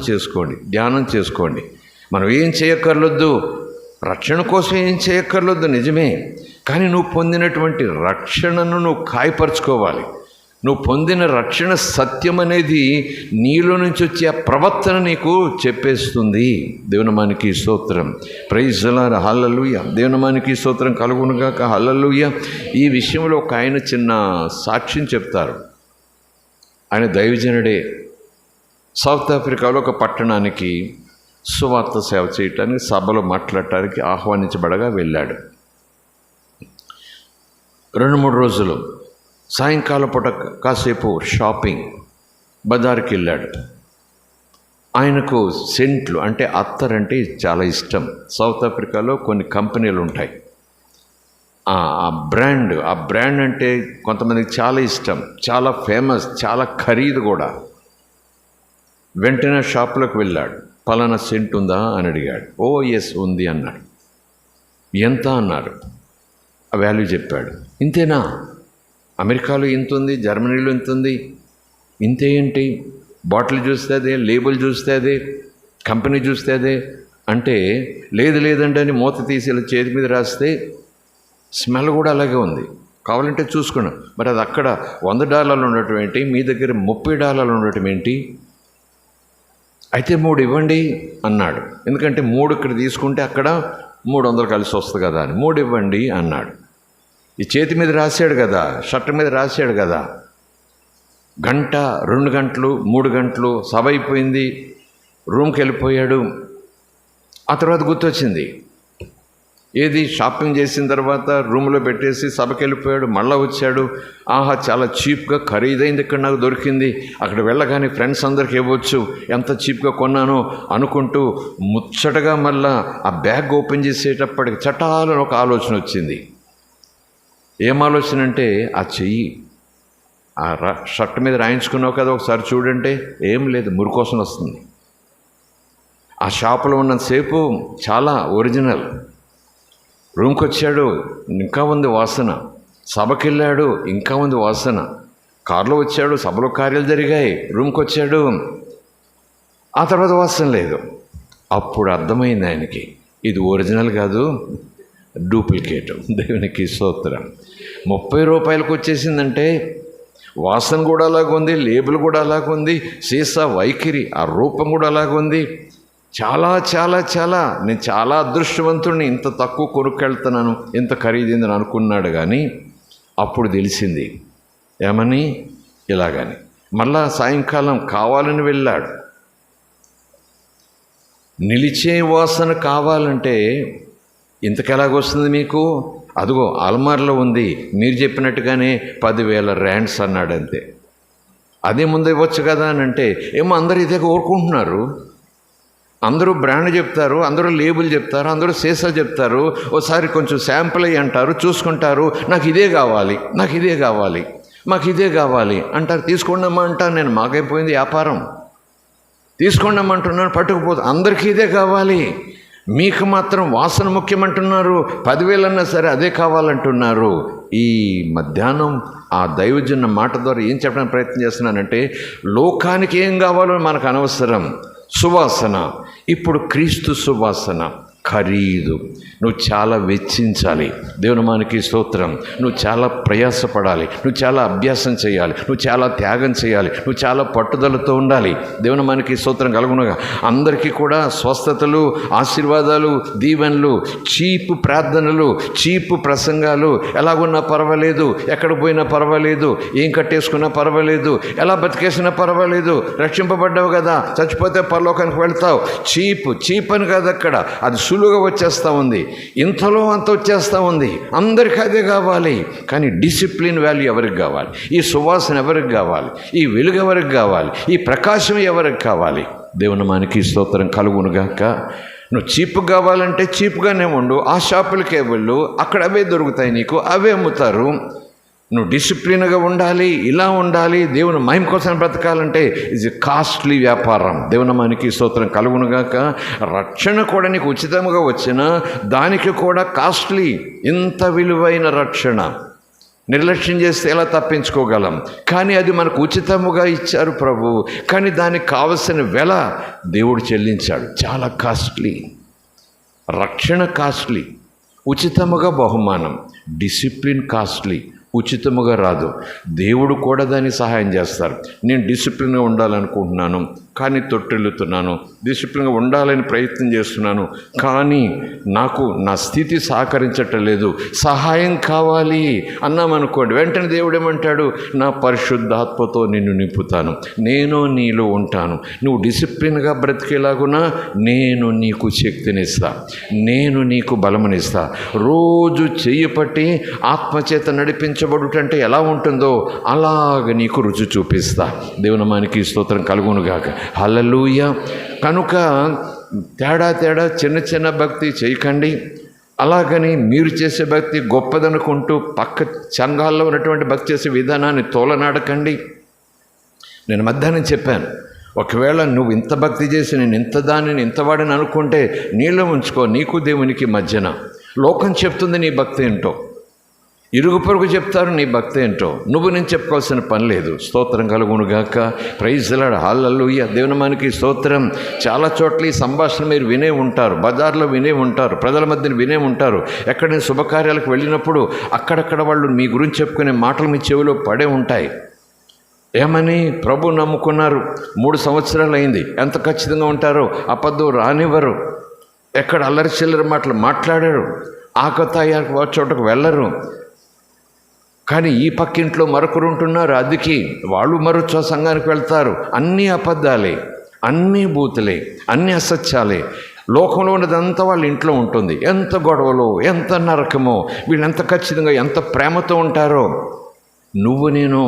[SPEAKER 1] చేసుకోండి. మనం ఏం చేయక్కర్లొద్దు, రక్షణ కోసం ఏం చేయక్కర్లొద్దు, నిజమే. కానీ నువ్వు పొందినటువంటి రక్షణను నువ్వు కాయపరచుకోవాలి. నువ్వు పొందిన రక్షణ సత్యం అనేది నీలో నుంచి వచ్చే ఆ ప్రవర్తన నీకు చెప్పేస్తుంది. దేవునామానికి స్తోత్రం. Praise the Lord. హల్లెలూయా. దేవునామానికి స్తోత్రం కలుగునుగాక. హల్లెలూయా. ఈ విషయంలో ఒక ఆయన చిన్న సాక్ష్యం చెప్తారు. ఆయన దైవజనుడే. సౌత్ ఆఫ్రికాలో ఒక పట్టణానికి సువార్త సేవ చేయటానికి, సభలో మాట్లాడటానికి ఆహ్వానించబడగా వెళ్ళాడు. 2-3 రోజులు సాయంకాలం పూట కాసేపు షాపింగ్ బజార్కి వెళ్ళాడు. ఆయనకు సెంట్లు అంటే అత్తర్ అంటే చాలా ఇష్టం. సౌత్ ఆఫ్రికాలో కొన్ని కంపెనీలు ఉంటాయి. ఆ బ్రాండ్ అంటే కొంతమందికి చాలా ఇష్టం, చాలా ఫేమస్, చాలా ఖరీదు కూడా. వెంటనే షాప్లోకి వెళ్ళాడు. పలానా సెంట్ ఉందా అని అడిగాడు. ఓ ఎస్ ఉంది అన్నాడు. ఎంత అన్నారు. ఆ వాల్యూ చెప్పాడు. ఇంతేనా? అమెరికాలో ఇంత ఉంది, జర్మనీలో ఇంత ఉంది. ఇంతే ఏంటి? బాటిల్ చూస్తే అదే, లేబుల్ చూస్తే అదే, కంపెనీ చూస్తే అదే అంటే లేదంటే అని మూత తీసి ఇలా చేతి మీద రాస్తే స్మెల్ కూడా అలాగే ఉంది, కావాలంటే చూసుకున్నాం. మరి అది అక్కడ $100 ఉండటం ఏంటి, మీ దగ్గర $30 ఉండటం ఏంటి? అయితే 3 ఇవ్వండి అన్నాడు. ఎందుకంటే 3 ఇక్కడ తీసుకుంటే అక్కడ 300 కలిసి వస్తుంది కదా అని. 3 ఇవ్వండి అన్నాడు. ఈ చేతి మీద రాశాడు కదా, షర్ట్ మీద రాశాడు కదా. గంట, 2 గంటలు, 3 గంటలు సభ అయిపోయింది. రూమ్కి వెళ్ళిపోయాడు. ఆ తర్వాత గుర్తొచ్చింది. ఏది? షాపింగ్ చేసిన తర్వాత రూమ్లో పెట్టేసి సభకి వెళ్ళిపోయాడు. మళ్ళీ వచ్చాడు. ఆహా, చాలా చీప్గా ఖరీదైంది ఇక్కడ నాకు దొరికింది, అక్కడ వెళ్ళగానే ఫ్రెండ్స్ అందరికి ఇవ్వచ్చు, ఎంత చీప్గా కొన్నానో అనుకుంటూ ముచ్చటగా మళ్ళా ఆ బ్యాగ్ ఓపెన్ చేసేటప్పటికి చటాలని ఒక ఆలోచన వచ్చింది. ఏం ఆలోచన అంటే, ఆ చెయ్యి ఆ షర్ట్ మీద రాయించుకున్నావు కదా, ఒకసారి చూడంటే ఏం లేదు, మురికోసం వస్తుంది. ఆ షాపులో ఉన్నంతసేపు చాలా ఒరిజినల్. రూమ్కి వచ్చాడు, ఇంకా ఉంది వాసన. సభకి వెళ్ళాడు, ఇంకా ఉంది వాసన. కారులో వచ్చాడు, సభలో కార్యాలు జరిగాయి. రూమ్కి వచ్చాడు, ఆ తర్వాత వాసన లేదు. అప్పుడు అర్థమైంది ఆయనకి, ఇది ఒరిజినల్ కాదు, డూప్లికేట్. దేవునికి స్తోత్రం. $30 వచ్చేసిందంటే వాసన కూడా అలాగుంది, లేబుల్ కూడా అలాగుంది, సీసా వైఖరి ఆ రూపం కూడా అలాగుంది. చాలా చాలా చాలా నేను చాలా అదృష్టవంతుడిని, ఇంత తక్కువ కొనుక్కెళ్తున్నాను, ఇంత ఖరీదైందని అనుకున్నాడు. కానీ అప్పుడు తెలిసింది ఏమని, ఇలాగని మళ్ళా సాయంకాలం కావాలని వెళ్ళాడు. నిలిచే వాసన కావాలంటే ఇంతకెలాగొస్తుంది మీకు? అదిగో అల్మార్లో ఉంది, మీరు చెప్పినట్టుగానే 10,000 ర్యాండ్స్ అన్నాడు అంతే. అదే ముందు ఇవ్వచ్చు కదా అని అంటే ఏమో అందరూ ఇదే కోరుకుంటున్నారు. అందరూ బ్రాండ్ చెప్తారు, అందరూ లేబుల్ చెప్తారు, అందరూ సీసా చెప్తారు, ఓసారి కొంచెం శాంపుల్ అయ్యి అంటారు, చూసుకుంటారు, నాకు ఇదే కావాలి, నాకు ఇదే కావాలి, మాకు ఇదే కావాలి అంటారు. తీసుకోండమ్మా అంటారు. నేను మాకైపోయింది వ్యాపారం, తీసుకోండమ్మంటున్నాను, పట్టుకుపోతే అందరికీ ఇదే కావాలి, మీకు మాత్రం వాసన ముఖ్యమంటున్నారు, 10,000 అన్నా సరే అదే కావాలంటున్నారు. ఈ మధ్యాహ్నం ఆ దైవజన మాట ద్వారా ఏం చెప్పడానికి ప్రయత్నం చేస్తున్నానంటే, లోకానికి ఏం కావాలో మనకు అనవసరం. సువాసన, ఇప్పుడు క్రీస్తు సువాసన ఖరీదు. నువ్వు చాలా వెచ్చించాలి. దేవుని మనకి స్తోత్రం. నువ్వు చాలా ప్రయాసపడాలి, నువ్వు చాలా అభ్యాసం చేయాలి, నువ్వు చాలా త్యాగం చేయాలి, నువ్వు చాలా పట్టుదలతో ఉండాలి. దేవుని మనకి స్తోత్రం కలుగునుగా. అందరికీ కూడా స్వస్థతలు, ఆశీర్వాదాలు, దీవెనలు, చీపు ప్రార్థనలు, చీపు ప్రసంగాలు, ఎలాగున్నా పర్వాలేదు, ఎక్కడ పోయినా పర్వాలేదు, ఏం కట్టేసుకున్నా పర్వాలేదు, ఎలా బతికేసినా పర్వాలేదు, రక్షింపబడ్డావు కదా, చచ్చిపోతే పరలోకానికి వెళ్తావు. చీప్ అని కాదు అక్కడ, అది సులువుగా వచ్చేస్తూ ఉంది, ఇంతలో అంత వచ్చేస్తూ ఉంది. అందరికీ అదే కావాలి. కానీ డిసిప్లిన్ వాల్యూ ఎవరికి కావాలి? ఈ సువాసన ఎవరికి కావాలి? ఈ వెలుగు ఎవరికి కావాలి? ఈ ప్రకాశం ఎవరికి కావాలి? దేవుని మనకి స్తోత్రం కలుగునుగాక. నువ్వు చీపు కావాలంటే చీపుగానే ఉండు, ఆ షాపులకే వెళ్ళు, అక్కడ అవే దొరుకుతాయి, నీకు అవే అమ్ముతారు. నువ్వు డిసిప్లిన్గా ఉండాలి, ఇలా ఉండాలి. దేవుని మహిమ కోసం బ్రతకాలంటే ఇది కాస్ట్లీ వ్యాపారం. దేవుని మనకి స్తోత్రం కలుగునుగాక. రక్షణ కూడా నీకు ఉచితంగా వచ్చినా దానికి కూడా కాస్ట్లీ. ఇంత విలువైన రక్షణ నిర్లక్ష్యం చేస్తే ఎలా తప్పించుకోగలం? కానీ అది మనకు ఉచితముగా ఇచ్చారు ప్రభు. కానీ దానికి కావలసిన వెల దేవుడు చెల్లించాడు. చాలా కాస్ట్లీ. రక్షణ కాస్ట్లీ, ఉచితముగా బహుమానం. డిసిప్లిన్ కాస్ట్లీ, ఉచితముగా రాదు. దేవుడు కూడా దాన్ని సహాయం చేస్తారు. నేను డిసిప్లిన్గా ఉండాలనుకుంటున్నాను, కానీ తొట్టిల్లుతున్నాను, డిసిప్లిన్గా ఉండాలని ప్రయత్నం చేస్తున్నాను, కానీ నాకు నా స్థితి సహకరించటం లేదు, సహాయం కావాలి అన్నామనుకోండి, వెంటనే దేవుడు ఏమంటాడు? నా పరిశుద్ధాత్మతో నిన్ను నింపుతాను, నేను నీలో ఉంటాను, నువ్వు డిసిప్లిన్గా బ్రతికేలాగునా నేను నీకు శక్తినిస్తా, నేను నీకు బలమునిస్తా. రోజు చెయ్యి పట్టి ఆత్మచేత నడిపించబడుటంటే ఎలా ఉంటుందో అలాగ నీకు రుచి చూపిస్తా. దేవుని మనకి స్తోత్రం కలుగునుగాక. హల్లెలూయా. కనుక తేడా చిన్న చిన్న భక్తి చేయకండి. అలాగని మీరు చేసే భక్తి గొప్పదనుకుంటూ పక్క సంఘాల్లో ఉన్నటువంటి భక్తి చేసే విధానాన్ని తోలనాడకండి. నేను మధ్యాహ్నం చెప్పాను, ఒకవేళ నువ్వు ఇంత భక్తి చేసి నేను ఇంత దానిని ఇంతవాడని అనుకుంటే నీలో ఉంచుకో, నీకు దేవునికి మధ్యన. లోకం చెప్తుంది నీ భక్తి ఏంటో, ఇరుగు పొరుగు చెప్తారు నీ భక్తి ఏంటో, నువ్వు నేను చెప్పుకోవాల్సిన పని లేదు. స్తోత్రం కలుగునుగాక. Praise Lord. హల్లెలూయా. దేవుని మనకి స్తోత్రం. చాలా చోట్ల ఈ సంభాషణ మీరు వినే ఉంటారు, బజార్లో వినే ఉంటారు, ప్రజల మధ్యన వినే ఉంటారు. ఎక్కడైనా శుభకార్యాలకు వెళ్ళినప్పుడు అక్కడక్కడ వాళ్ళు మీ గురించి చెప్పుకునే మాటలు మీ చెవిలో పడే ఉంటాయి. ఏమని? ప్రభు నమ్ముకున్నారు, 3 సంవత్సరాలు అయింది, ఎంత ఖచ్చితంగా ఉంటారో, అబద్ధం రానివ్వరు, ఎక్కడ అల్లరి చిల్లరి మాటలు మాట్లాడారు, ఆకతాయి చోటకు వెళ్ళరు. కానీ ఈ పక్కింట్లో మరొకరు ఉంటున్నారు, అదికి వాళ్ళు మరొక సంఘానికి వెళ్తారు. అన్నీ అబద్ధాలే, అన్నీ బూతులే, అన్నీ అసత్యాలే. లోకంలో ఉన్నదంతా వాళ్ళ ఇంట్లో ఉంటుంది. ఎంత గొడవలో, ఎంత నరకమో, వీళ్ళు ఎంత ఖచ్చితంగా ఎంత ప్రేమతో ఉంటారో. నువ్వు నేను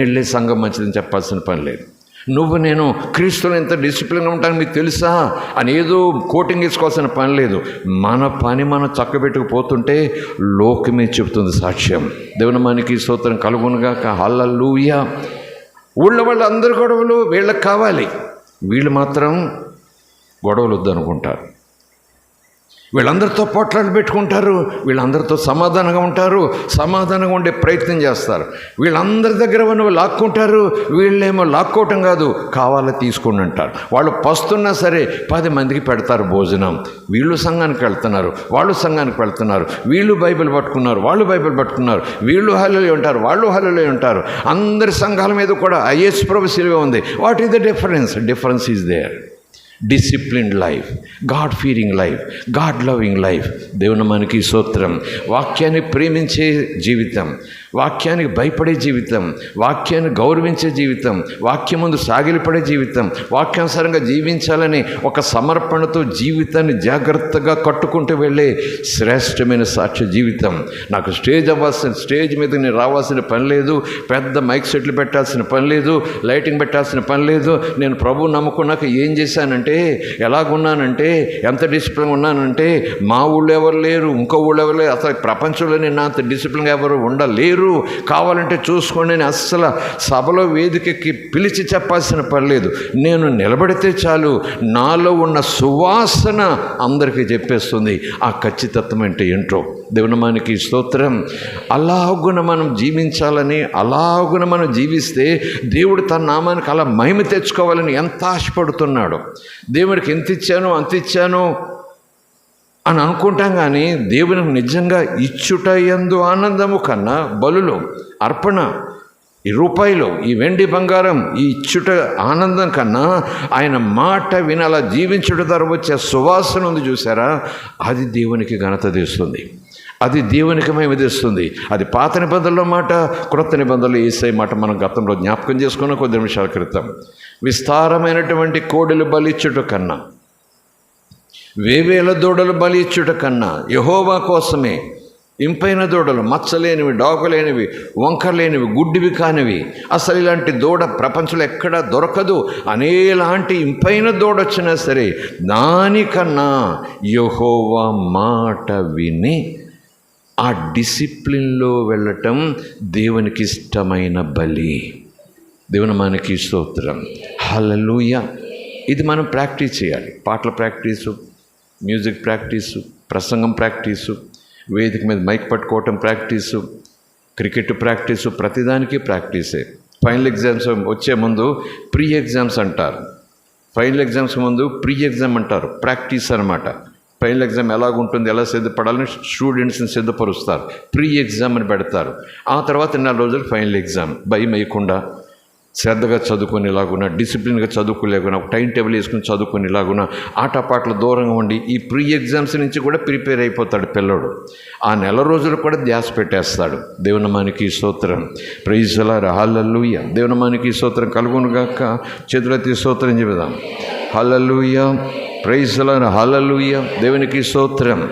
[SPEAKER 1] వెళ్ళే సంఘం మంచిదని చెప్పాల్సిన పని లేదు. నువ్వు నేను క్రీస్తులో ఎంత డిసిప్లిన్గా ఉంటాను మీకు తెలుసా అని ఏదో కోటింగ్ వేసుకోవాల్సిన పని లేదు. మన పని మనం చక్కబెట్టుకుపోతుంటే లోకమే చెబుతుంది సాక్ష్యం. దేవుని మనకి స్తోత్రం కలుగునుగాక. హల్లెలూయా. ఊళ్ళో వాళ్ళు అందరు గొడవలు వీళ్ళకి కావాలి, వీళ్ళు మాత్రం గొడవలు వద్దనుకుంటారు. వీళ్ళందరితో పోట్లాడి పెట్టుకుంటారు, వీళ్ళందరితో సమాధానంగా ఉంటారు, సమాధానంగా ఉండే ప్రయత్నం చేస్తారు. వీళ్ళందరి దగ్గర ఉన్నవి లాక్కుంటారు, వీళ్ళేమో లాక్కోవటం కాదు, కావాలా తీసుకోండి అంటారు. వాళ్ళు పస్తున్నా సరే 10 మందికి పెడతారు భోజనం. వీళ్ళు సంఘానికి వెళ్తున్నారు, వాళ్ళు సంఘానికి వెళ్తున్నారు, వీళ్ళు బైబిల్ పట్టుకున్నారు, వాళ్ళు బైబిల్ పట్టుకున్నారు, వీళ్ళు హల్లెలూయా ఉంటారు, వాళ్ళు హల్లెలూయా ఉంటారు. అందరి సంఘాల మీద కూడా యేసు ప్రభు శిలువ ఉంది. What is the difference? Difference is there. Disciplined life, God fearing life, God loving life. దేవుని మనకి స్తోత్రం. వాక్యాన్ని ప్రేమించే జీవితం, వాక్యానికి భయపడే జీవితం, వాక్యాన్ని గౌరవించే జీవితం, వాక్యం ముందు సాగిలిపడే జీవితం, వాక్యానుసారంగా జీవించాలని ఒక సమర్పణతో జీవితాన్ని జాగ్రత్తగా కట్టుకుంటూ వెళ్ళే శ్రేష్టమైన సాక్ష్య జీవితం. నాకు స్టేజ్ మీద నేను రావాల్సిన పని లేదు, పెద్ద మైక్ సెట్లు పెట్టాల్సిన పని లేదు, లైటింగ్ పెట్టాల్సిన పని లేదు. నేను ప్రభువు నమ్ముకున్నాక ఏం చేశానంటే, ఎలాగున్నానంటే, ఎంత డిసిప్లిన్ ఉన్నానంటే, మా ఊళ్ళో ఎవరు లేరు, ఇంకో ఊళ్ళో ఎవరు లేరు, అసలు ప్రపంచంలో నేను అంత డిసిప్లిన్గా ఎవరు ఉండలేరు, కావాలంటే చూసుకోండి అని అస్సలు సభలో వేదికకి పిలిచి చెప్పాల్సిన పని లేదు. నేను నిలబడితే చాలు, నాలో ఉన్న సువాసన అందరికీ చెప్పేస్తుంది ఆ ఖచ్చితత్వం అంటే ఏంటో. దేవునామానికి స్తోత్రం. అలాగున మనం జీవించాలని, అలాగున మనం జీవిస్తే దేవుడు తన నామానికి అలా మహిమ తెచ్చుకోవాలని ఎంత ఆశపడుతున్నాడు. దేవుడికి ఎంత ఇచ్చాను అంత ఇచ్చాను అని అనుకుంటాం, కానీ దేవునికి నిజంగా ఇచ్చుట యందు ఆనందము కన్నా బలులు, అర్పణ, ఈ రూపాయలు, ఈ వెండి బంగారం, ఈ ఇచ్చుట ఆనందం కన్నా ఆయన మాట వినాలా జీవించుట ద్వారా వచ్చే సువాసన ఉంది చూసారా, అది దేవునికి ఘనత తెస్తుంది, అది దేవునికి మహిమ తెస్తుంది. అది పాత నిబంధనలో మాట, క్రొత్త నిబంధనలో యేసయ్య మాట మనం గతంలో జ్ఞాపకం చేసుకున్న కొద్ది నిమిషాల క్రితం. విస్తారమైనటువంటి కోడెలు బలిచ్చుట కన్నా, వేవేల దూడలు బలిచ్చుట కన్నా, యెహోవా కోసమే ఇంపైన దూడలు, మచ్చలేనివి, డాకులేనివి, వంకరలేనివి, గుడ్డివి కానివి, అసలు ఇలాంటి దూడ ప్రపంచంలో ఎక్కడా దొరకదు. అనేలాంటి ఇంపైన దూడ వచ్చినా సరే దానికన్నా యెహోవా మాట విని ఆ డిసిప్లిన్లో వెళ్ళటం దేవునికి ఇష్టమైన బలి. దేవునామానికి స్తోత్రం. హల్లెలూయా. ఇది మనం ప్రాక్టీస్ చేయాలి. పాటల ప్రాక్టీసు, మ్యూజిక్ ప్రాక్టీసు, ప్రసంగం ప్రాక్టీసు, వేదిక మీద మైక్ పట్టుకోవటం ప్రాక్టీసు, క్రికెట్ ప్రాక్టీసు, ప్రతిదానికి ప్రాక్టీసే. ఫైనల్ ఎగ్జామ్స్ వచ్చే ముందు ప్రీ ఎగ్జామ్స్ అంటారు, ఫైనల్ ఎగ్జామ్స్ ముందు ప్రీ ఎగ్జామ్ అంటారు, ప్రాక్టీస్ అనమాట. ఫైనల్ ఎగ్జామ్ ఎలాగుంటుంది, ఎలా సిద్ధపడాలని స్టూడెంట్స్ని సిద్ధపరుస్తారు, ప్రీ ఎగ్జామ్ అని పెడతారు. ఆ తర్వాత 4 రోజులు ఫైనల్ ఎగ్జామ్. భయం వేయకుండా శ్రద్ధగా చదువుకునేలాగున్నా, డిసిప్లిన్గా చదువుకోలేకున్నా, ఒక టైం టేబుల్ వేసుకుని చదువుకునేలాగున్నా, ఆటపాటలు దూరంగా ఉండి ఈ ప్రీ ఎగ్జామ్స్ నుంచి కూడా ప్రిపేర్ అయిపోతాడు పిల్లోడు. ఆ 4 రోజులు కూడా ధ్యాస పెట్టేస్తాడు. దేవునామానికి స్తోత్రం. Praise the Lord. హల్లెలూయా. దేవునామానికి స్తోత్రం కలుగునుగాక. చేతులెత్తి స్తోత్రం చెబుదాం. Hallelujah. Praise the Lord. Hallelujah. దేవునికి స్తోత్రం.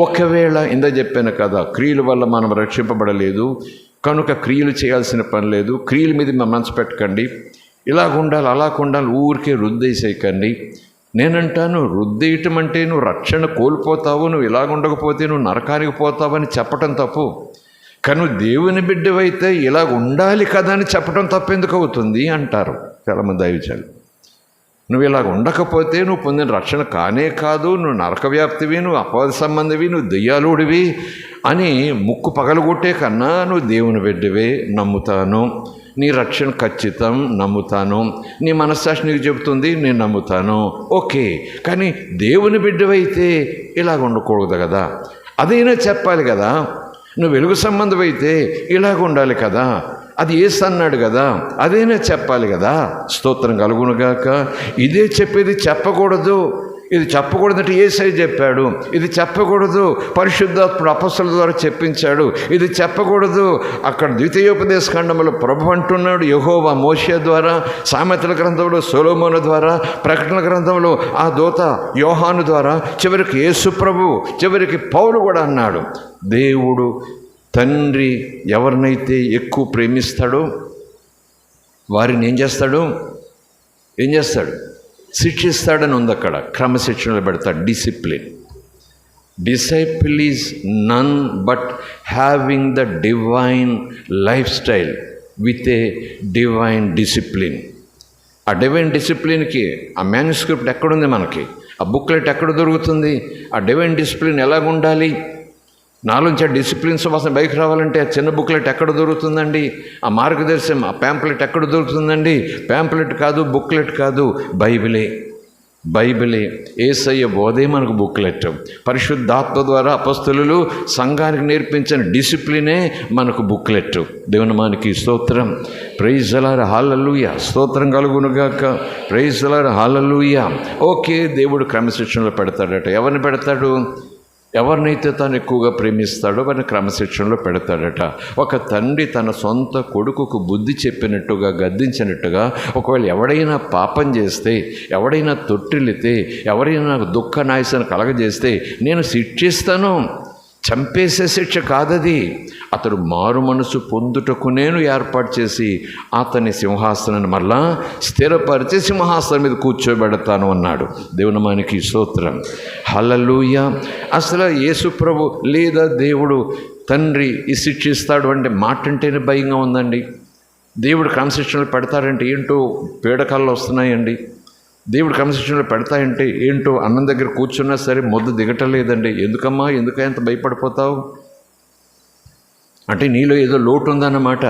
[SPEAKER 1] ఒకవేళ ఇందా చెప్పాను కదా, క్రియల వల్ల మనం రక్షింపబడలేదు కనుక క్రియలు చేయాల్సిన పని లేదు, క్రియల మీద మనసు పెట్టకండి, ఇలాగుండాలి అలాగుండాలి ఊరికే రుద్దేసేయకండి. నేనంటాను, రుద్దేయటం అంటే నువ్వు రక్షణ కోల్పోతావు, నువ్వు ఇలాగుండకపోతే నువ్వు నరకానికి పోతావని చెప్పటం తప్పు. కానీ నువ్వు దేవుని బిడ్డవైతే ఇలాగ ఉండాలి కదా అని చెప్పడం తప్పెందుకు అవుతుంది అంటారు చాలామంది దైవజనులు. నువ్వు ఇలాగ ఉండకపోతే నువ్వు పొందిన రక్షణ కానే కాదు, నువ్వు నరక వ్యాప్తివి, నువ్వు అపవాద సంబంధివి, నువ్వు దెయ్యాలుడివి అని ముక్కు పగలగొట్టే కన్నా నువ్వు దేవుని బిడ్డవే, నమ్ముతాను, నీ రక్షణ ఖచ్చితం, నమ్ముతాను, నీ మనస్సాక్షి నీకు చెబుతుంది, నేను నమ్ముతాను, ఓకే. కానీ దేవుని బిడ్డవైతే ఇలాగ ఉండకూడదు కదా, అదైనా చెప్పాలి కదా. నువ్వు వెలుగు సంబంధం అయితే ఇలాగ ఉండాలి కదా, అది యేసు అన్నాడు కదా, అదేనా చెప్పాలి కదా. స్తోత్రం కలుగునుగాక. ఇదే చెప్పేది చెప్పకూడదు, ఇది చెప్పకూడదంటే యేసయ్య చెప్పాడు, ఇది చెప్పకూడదు పరిశుద్ధాత్ముడు అపొస్తలుల ద్వారా చెప్పించాడు, ఇది చెప్పకూడదు అక్కడ ద్వితీయోపదేశ ఖండంలో ప్రభు అంటున్నాడు, యెహోవా మోషే ద్వారా, సామెతల గ్రంథంలో సొలొమోను ద్వారా, ప్రకటన గ్రంథంలో ఆ దూత యోహాను ద్వారా, చివరికి యేసు ప్రభు, చివరికి పౌలు కూడా అన్నాడు. దేవుడు తండ్రి ఎవరినైతే ఎక్కువ ప్రేమిస్తాడో వారిని ఏం చేస్తాడు, శిక్షిస్తాడని ఉంది అక్కడ. క్రమశిక్షణలో పెడతాడు. Discipline. Disciple is none but having the divine life style with a divine discipline. ఆ డివైన్ డిసిప్లిన్కి ఆ మ్యాన్యుస్క్రిప్ట్ ఎక్కడుంది మనకి, ఆ బుక్లెట్ ఎక్కడ దొరుకుతుంది, ఆ డివైన్ డిసిప్లిన్ ఎలాగుండాలి, నాలుంచి ఆ డిసిప్లిన్స్ వాసన బయటకు రావాలంటే ఆ చిన్న బుక్లెట్ ఎక్కడ దొరుకుతుందండి, ఆ మార్గదర్శనం ఆ ప్యాంప్లెట్ ఎక్కడ దొరుకుతుందండి. ప్యాంప్లెట్ కాదు, బుక్లెట్ కాదు, బైబిలే యేసయ్య బోధే మనకు బుక్లెట్. పరిశుద్ధాత్మ ద్వారా అపొస్తలులు సంఘానికి నేర్పించిన డిసిప్లినే మనకు బుక్లెట్. దేవునామానికి స్తోత్రం. Praise the Lord. హల్లెలూయా. స్తోత్రం కలుగునుగాక. Praise the Lord. Hallelujah. Okay, దేవుడు క్రమశిక్షణలో పెడతాడట. ఎవరిని పెడతాడు? ఎవరినైతే తాను ఎక్కువగా ప్రేమిస్తాడో వారిని క్రమశిక్షణలో పెడతాడట. ఒక తండ్రి తన సొంత కొడుకుకు బుద్ధి చెప్పినట్టుగా, గద్దించినట్టుగా, ఒకవేళ ఎవడైనా పాపం చేస్తే, ఎవడైనా తొట్టిల్లితే, ఎవరైనా దుఃఖ నాయసను కలగజేస్తే నేను శిక్షిస్తాను. చంపేసే శిక్ష కాదది. అతడు మారు మనసు పొందుటకు నేను ఏర్పాటు చేసి అతని సింహాసనాన్ని మరలా స్థిరపరిచి సింహాసనం మీద కూర్చోబెడతాను అన్నాడు. దేవుని నామానికి స్తోత్రం. హల్లెలూయా. అసలు యేసు ప్రభు లేదా దేవుడు తండ్రి ఈ శిక్షిస్తాడు అంటే మాట అంటేనే భయంగా ఉందండి. దేవుడు క్రమశిక్షణలు పెడతారంటే ఏంటో పీడకాలు వస్తున్నాయండి. దేవుడు క్రమశిక్షణలో పెడతాయంటే ఏంటో అన్నం దగ్గర కూర్చున్నా సరే మొద్దు దిగటలేదండి. ఎందుకమ్మా, ఎందుకంత భయపడిపోతావు అంటే నీలో ఏదో లోటు ఉందన్నమాట.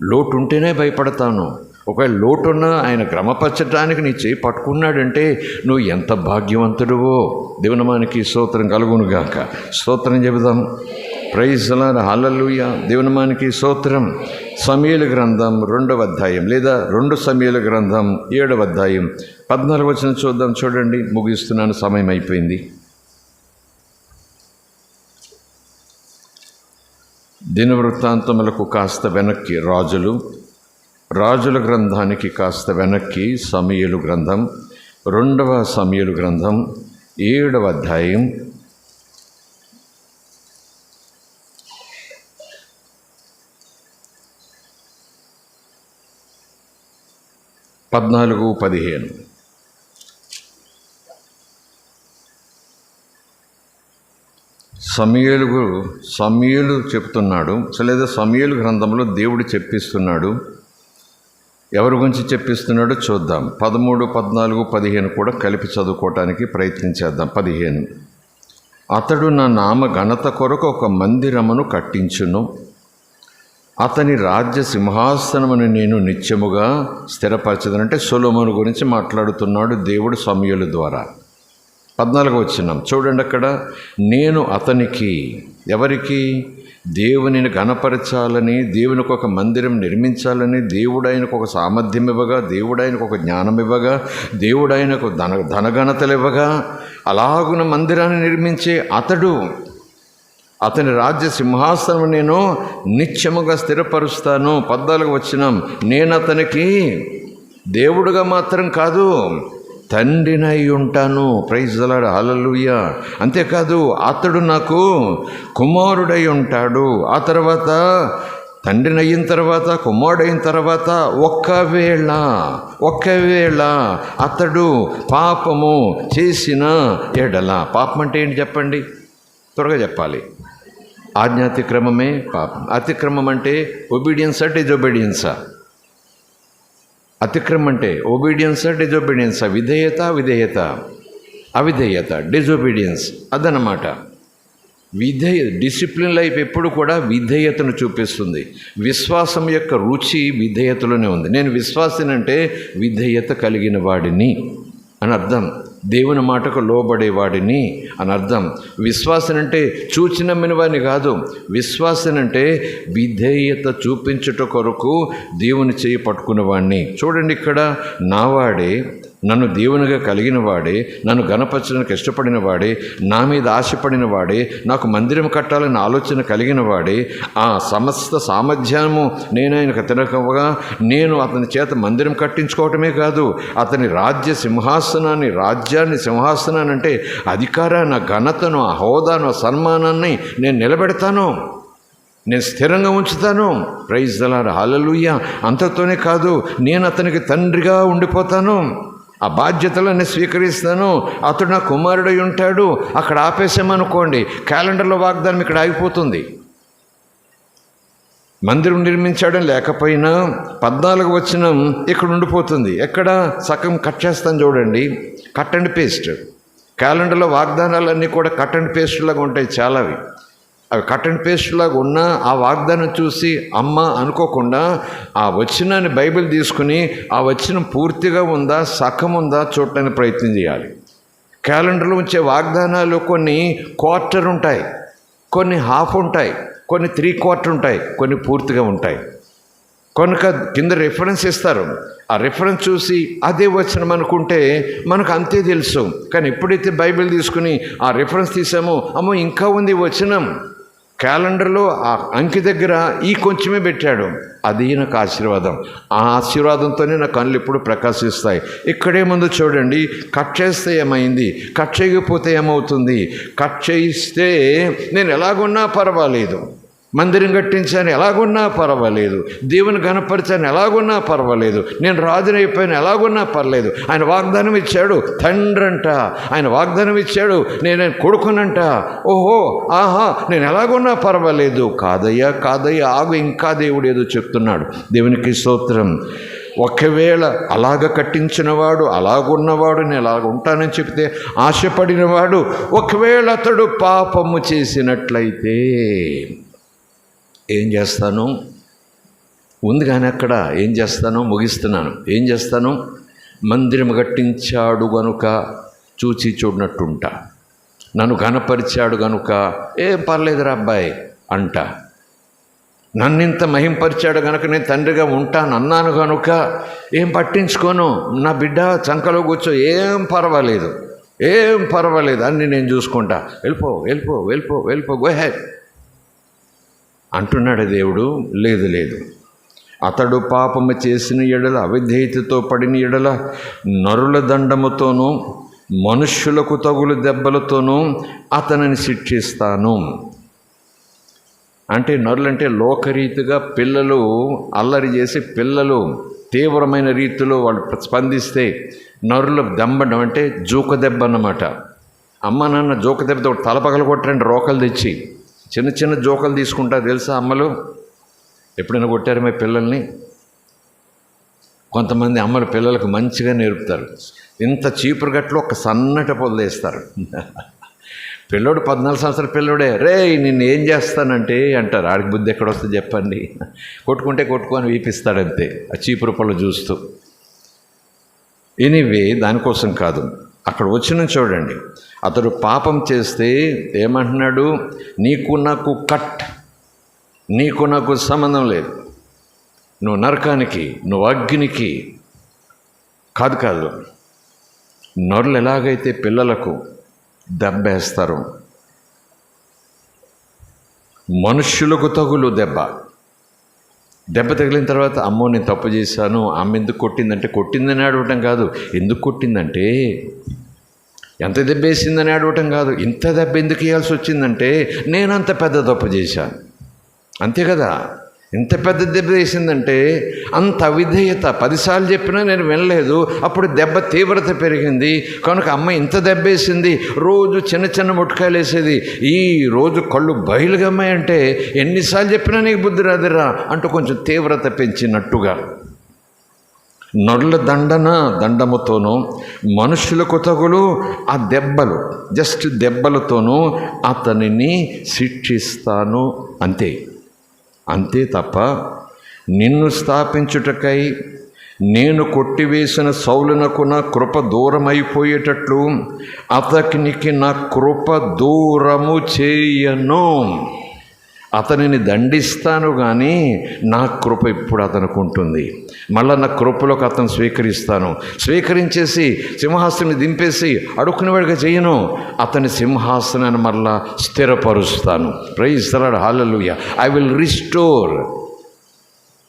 [SPEAKER 1] లోటు ఉంటేనే భయపడతాను. ఒకవేళ లోటున్నా ఆయన క్రమపరచడానికి నీ చేయి పట్టుకున్నాడంటే నువ్వు ఎంత భాగ్యవంతుడువో. దేవుని నామానికి స్తోత్రం కలుగునుగాక. స్తోత్రం చెబుదాం. Praise Lord. హల్లెలూయా. దేవుని నామానికి స్తోత్రం. సమూయేలు గ్రంథం 2వ అధ్యాయం లేదా 2 సమూయేలు గ్రంథం 7వ అధ్యాయం 14వ వచనం చూద్దాం. చూడండి, ముగిస్తున్నాను, సమయం అయిపోయింది. దినవృత్తాంతములకు కాస్త వెనక్కి రాజుల గ్రంథానికి కాస్త వెనక్కి సమూయేలు గ్రంథం 2వ సమూయేలు గ్రంథం 7వ అధ్యాయం 14-15. సమూయేలు చెప్తున్నాడు. లేదా సమూయేలు గ్రంథంలో దేవుడు చెప్పిస్తున్నాడు. ఎవరి గురించి చెప్పిస్తున్నాడో చూద్దాం. 13, 14, 15 కూడా కలిపి చదువుకోవటానికి ప్రయత్నించేద్దాం. 15. అతడు నా నామ ఘనత కొరకు ఒక మందిరమును కట్టించును. అతని రాజ్య సింహాసనమును నేను నిత్యముగా స్థిరపరచదనంటే సొలొమోను గురించి మాట్లాడుతున్నాడు దేవుడు సమూయేలు ద్వారా. 14వ వచనం చూడండి. అక్కడ నేను అతనికి, ఎవరికి? దేవునిని ఘనపరచాలని, దేవునికి ఒక మందిరం నిర్మించాలని, దేవుడు ఆయనకు ఒక సామర్థ్యం ఇవ్వగా, దేవుడు ఆయనకు ఒక జ్ఞానం ఇవ్వగా, దేవుడు ఆయనకు ధనఘనతలు ఇవ్వగా, అలాగున మందిరాన్ని నిర్మించే అతని రాజ్య సింహాసనం నేను నిత్యముగా స్థిరపరుస్తాను. 14వ వచనం, నేను అతనికి దేవుడుగా మాత్రం కాదు, తండ్రినై ఉంటాను. Praise the Lord. హల్లెలూయా. అంతేకాదు అతడు నాకు కుమారుడై ఉంటాడు. ఆ తర్వాత తండ్రిని అయిన తర్వాత, కుమారుడైన తర్వాత ఒక్కవేళ అతడు పాపము చేసిన ఎడల, పాపం అంటే ఏంటి చెప్పండి, త్వరగా చెప్పాలి. ఆజ్ఞాతిక్రమమే పాపం. అతిక్రమం అంటే ఒబీడియన్సా, డిజొబీడియన్సా? అతిక్రమం అంటే ఒబీడియన్సా, డిజొబీడియన్సా? విధేయత, అవిధేయత, డిజొబీడియన్స్. అదనమాట. డిసిప్లిన్ లైఫ్ ఎప్పుడు కూడా విధేయతను చూపిస్తుంది. విశ్వాసం యొక్క రుచి విధేయతలోనే ఉంది. నేను విశ్వాసినంటే విధేయత కలిగిన వాడిని అని అర్థం. దేవుని మాటకు లోబడేవాడిని అని అర్థం. విశ్వాసనంటే చూచి నమ్మిన వాడిని కాదు. విశ్వాసనంటే విధేయత చూపించుట కొరకు దేవుని చేయి పట్టుకున్నవాడిని. చూడండి, ఇక్కడ నావాడే, నన్ను దేవునిగా కలిగిన వాడే, నన్ను గణపరచడానికి ఇష్టపడిన వాడే, నా మీద ఆశపడిన వాడే, నాకు మందిరం కట్టాలని ఆలోచన కలిగిన వాడే, ఆ సమస్త సామర్థ్యము నేను ఆయనకు తినకగా నేను అతని చేత మందిరం కట్టించుకోవటమే కాదు, అతని రాజ్యాన్ని సింహాసనాన్ని అంటే అధికారాన్ని, ఘనతను, ఆ హోదాను, సన్మానాన్ని నేను నిలబెడతాను, నేను స్థిరంగా ఉంచుతాను. Praise the Lord. హల్లెలూయా. అంతతోనే కాదు, నేను అతనికి తండ్రిగా ఉండిపోతాను, ఆ బాధ్యతలన్నీ స్వీకరిస్తాను. అతడు నా కుమారుడై ఉంటాడు. అక్కడ ఆపేసామనుకోండి, క్యాలెండర్లో వాగ్దానం ఇక్కడ ఆగిపోతుంది. మందిరం నిర్మించడం లేకపోయినా 14వ వచనం ఇక్కడ ఉండిపోతుంది. ఎక్కడ సగం కట్ చేస్తాను చూడండి, కట్ అండ్ పేస్ట్. క్యాలెండర్లో వాగ్దానాలన్నీ కూడా కట్ అండ్ పేస్ట్ లాగా ఉంటాయి చాలావి. అవి కట్ అండ్ పేస్ట్ లాగా ఉన్నా ఆ వాగ్దానం చూసి అమ్మ అనుకోకుండా ఆ వచనాన్ని బైబిల్ తీసుకుని ఆ వచనం పూర్తిగా ఉందా, సగం ఉందా చూడటానికి ప్రయత్నం చేయాలి. క్యాలెండర్లో ఉంచే వాగ్దానాలు కొన్ని క్వార్టర్ ఉంటాయి, కొన్ని హాఫ్ ఉంటాయి, కొన్ని 3/4 ఉంటాయి, కొన్ని పూర్తిగా ఉంటాయి. కనుక కింద రెఫరెన్స్ ఇస్తారు. ఆ రెఫరెన్స్ చూసి అదే వచనం అనుకుంటే మనకు అంతే తెలుసు. కానీ ఎప్పుడైతే బైబిల్ తీసుకుని ఆ రెఫరెన్స్ తీసామో, అమ్మో ఇంకా ఉంది వచనం, క్యాలెండర్లో ఆ అంకి దగ్గర ఈ కొంచెమే పెట్టాడు, అది నాకు ఆశీర్వాదం. ఆ ఆశీర్వాదంతోనే నా కళ్ళు ఎప్పుడు ప్రకాశిస్తాయి. ఇక్కడే ముందు చూడండి, కట్ చేస్తే ఏమైంది, కట్ చేయకపోతే ఏమవుతుంది. కట్ చేయిస్తే నేను ఎలాగున్నా పర్వాలేదు, మందిరం కట్టించాను ఎలాగున్నా పర్వాలేదు, దేవుని ఘనపరిచాను ఎలాగున్నా పర్వాలేదు, నేను రాజునైపోయాను ఎలాగున్నా పర్లేదు. ఆయన వాగ్దానం ఇచ్చాడు తండ్రి అంట, ఆయన వాగ్దానం ఇచ్చాడు నేను కొడుకునంట. ఓహో ఆహా నేను ఎలాగున్నా పర్వాలేదు. కాదయ్యా కాదయ్యా ఆగు, ఇంకా దేవుడు ఏదో చెప్తున్నాడు. దేవునికి స్తోత్రం. ఒకవేళ అలాగ కట్టించినవాడు, అలాగున్నవాడు, నేను అలాగ ఉంటానని చెప్తే ఆశపడినవాడు ఒకవేళ అతడు పాపము చేసినట్లయితే ఏం చేస్తాను ఉంది. కానీ అక్కడ ఏం చేస్తాను, ముగిస్తున్నాను. ఏం చేస్తాను, మందిరం కట్టించాడు గనుక చూచి చూడనట్టుంటా, నన్ను ఘనపరిచాడు గనుక ఏం పర్లేదురా అబ్బాయి అంట, నన్నింత మహింపరిచాడు గనుక నేను తండ్రిగా ఉంటాను అన్నాను గనుక ఏం పట్టించుకోను, నా బిడ్డ చంకలో కూర్చో, ఏం పర్వాలేదు ఏం పర్వాలేదు అన్నీ నేను చూసుకుంటా, వెళ్ళిపో వెళ్ళిపో వెళ్ళిపో వెళ్ళిపో గో హెడ్ అంటున్నాడు దేవుడు. లేదు లేదు, అతడు పాపము చేసిన ఎడల, అవిధేయతతో పడిన ఎడల నరుల దండముతోనూ మనుష్యులకు తగులు దెబ్బలతోనూ అతనిని శిక్షిస్తాను. అంటే నరులంటే లోకరీతిగా పిల్లలు అల్లరి చేసి, పిల్లలు తీవ్రమైన రీతిలో వాళ్ళు స్పందిస్తే నరుల దెబ్బడం అంటే జూక దెబ్బ అన్నమాట. అమ్మ నాన్న జోక దెబ్బతో తల పగల కొట్టరండి, రోకలు తెచ్చి చిన్న చిన్న జోకలు తీసుకుంటారు తెలుసా అమ్మలు. ఎప్పుడైనా కొట్టారు మీ పిల్లల్ని? కొంతమంది అమ్మలు పిల్లలకు మంచిగా నేర్పుతారు. ఇంత చీపురు గట్లో ఒక సన్నటి పొదలు వేస్తారు. పిల్లోడు 14 సంవత్సరాల పిల్లోడే, రే నిన్ను ఏం చేస్తానంటే అంటారు. ఆడికి బుద్ధి ఎక్కడ వస్తుంది చెప్పండి? కొట్టుకుంటే కొట్టుకొని వీపిస్తాడంతే ఆ చీపురు పొల చూస్తూ. ఎనీవే దానికోసం కాదు, అక్కడ వచ్చిన చూడండి. అతడు పాపం చేస్తే ఏమంటున్నాడు, నీకు నాకు కట్, నీకు నాకు సంబంధం లేదు, నువ్వు నరకానికి, నువ్వు అగ్నికి కాదు కాదు. నరులు ఎలాగైతే పిల్లలకు దెబ్బేస్తారు, మనుష్యులకు తగులు దెబ్బ తగిలిన తర్వాత అమ్మో నేను తప్పు చేశాను, అమ్మ ఎందుకు కొట్టిందంటే, కొట్టిందని అడగటం కాదు, ఎందుకు కొట్టిందంటే, ఎంత దెబ్బ వేసిందని అడగటం కాదు, ఇంత దెబ్బ ఎందుకు వేయాల్సి వచ్చిందంటే నేను అంత పెద్ద తప్పు చేశాను, అంతే కదా. ఇంత పెద్ద దెబ్బ వేసిందంటే అంత అవిధేయత, 10 సార్లు చెప్పినా నేను వినలేదు, అప్పుడు దెబ్బ తీవ్రత పెరిగింది కనుక అమ్మ ఇంత దెబ్బ వేసింది. రోజు చిన్న చిన్న ముట్కాయలు వేసేది, ఈ రోజు కళ్ళు బయలుగమ్మాయంటే ఎన్నిసార్లు చెప్పినా నీకు బుద్ధి రాదురా అంటూ కొంచెం తీవ్రత పెంచినట్టుగా. నరుల దండముతోనూ మనుషులకు తగులు ఆ దెబ్బలు, జస్ట్ దెబ్బలతోనూ అతనిని శిక్షిస్తాను, అంతే అంతే తప్ప నిన్ను స్థాపించుటకై నేను కొట్టివేసిన సౌలునకు నా కృప దూరమైపోయేటట్లు అతనికి నా కృప దూరము చేయను. అతనిని దండిస్తాను కానీ నా కృప ఇప్పుడు అతనికి ఉంటుంది. మళ్ళీ నా కృపలోకి అతను స్వీకరించేసి సింహాసనం దింపేసి అడుక్కునేవాడిగా చేయను, అతని సింహాసనాన్ని మళ్ళా స్థిరపరుస్తాను. Praise the Lord, hallelujah. I will restore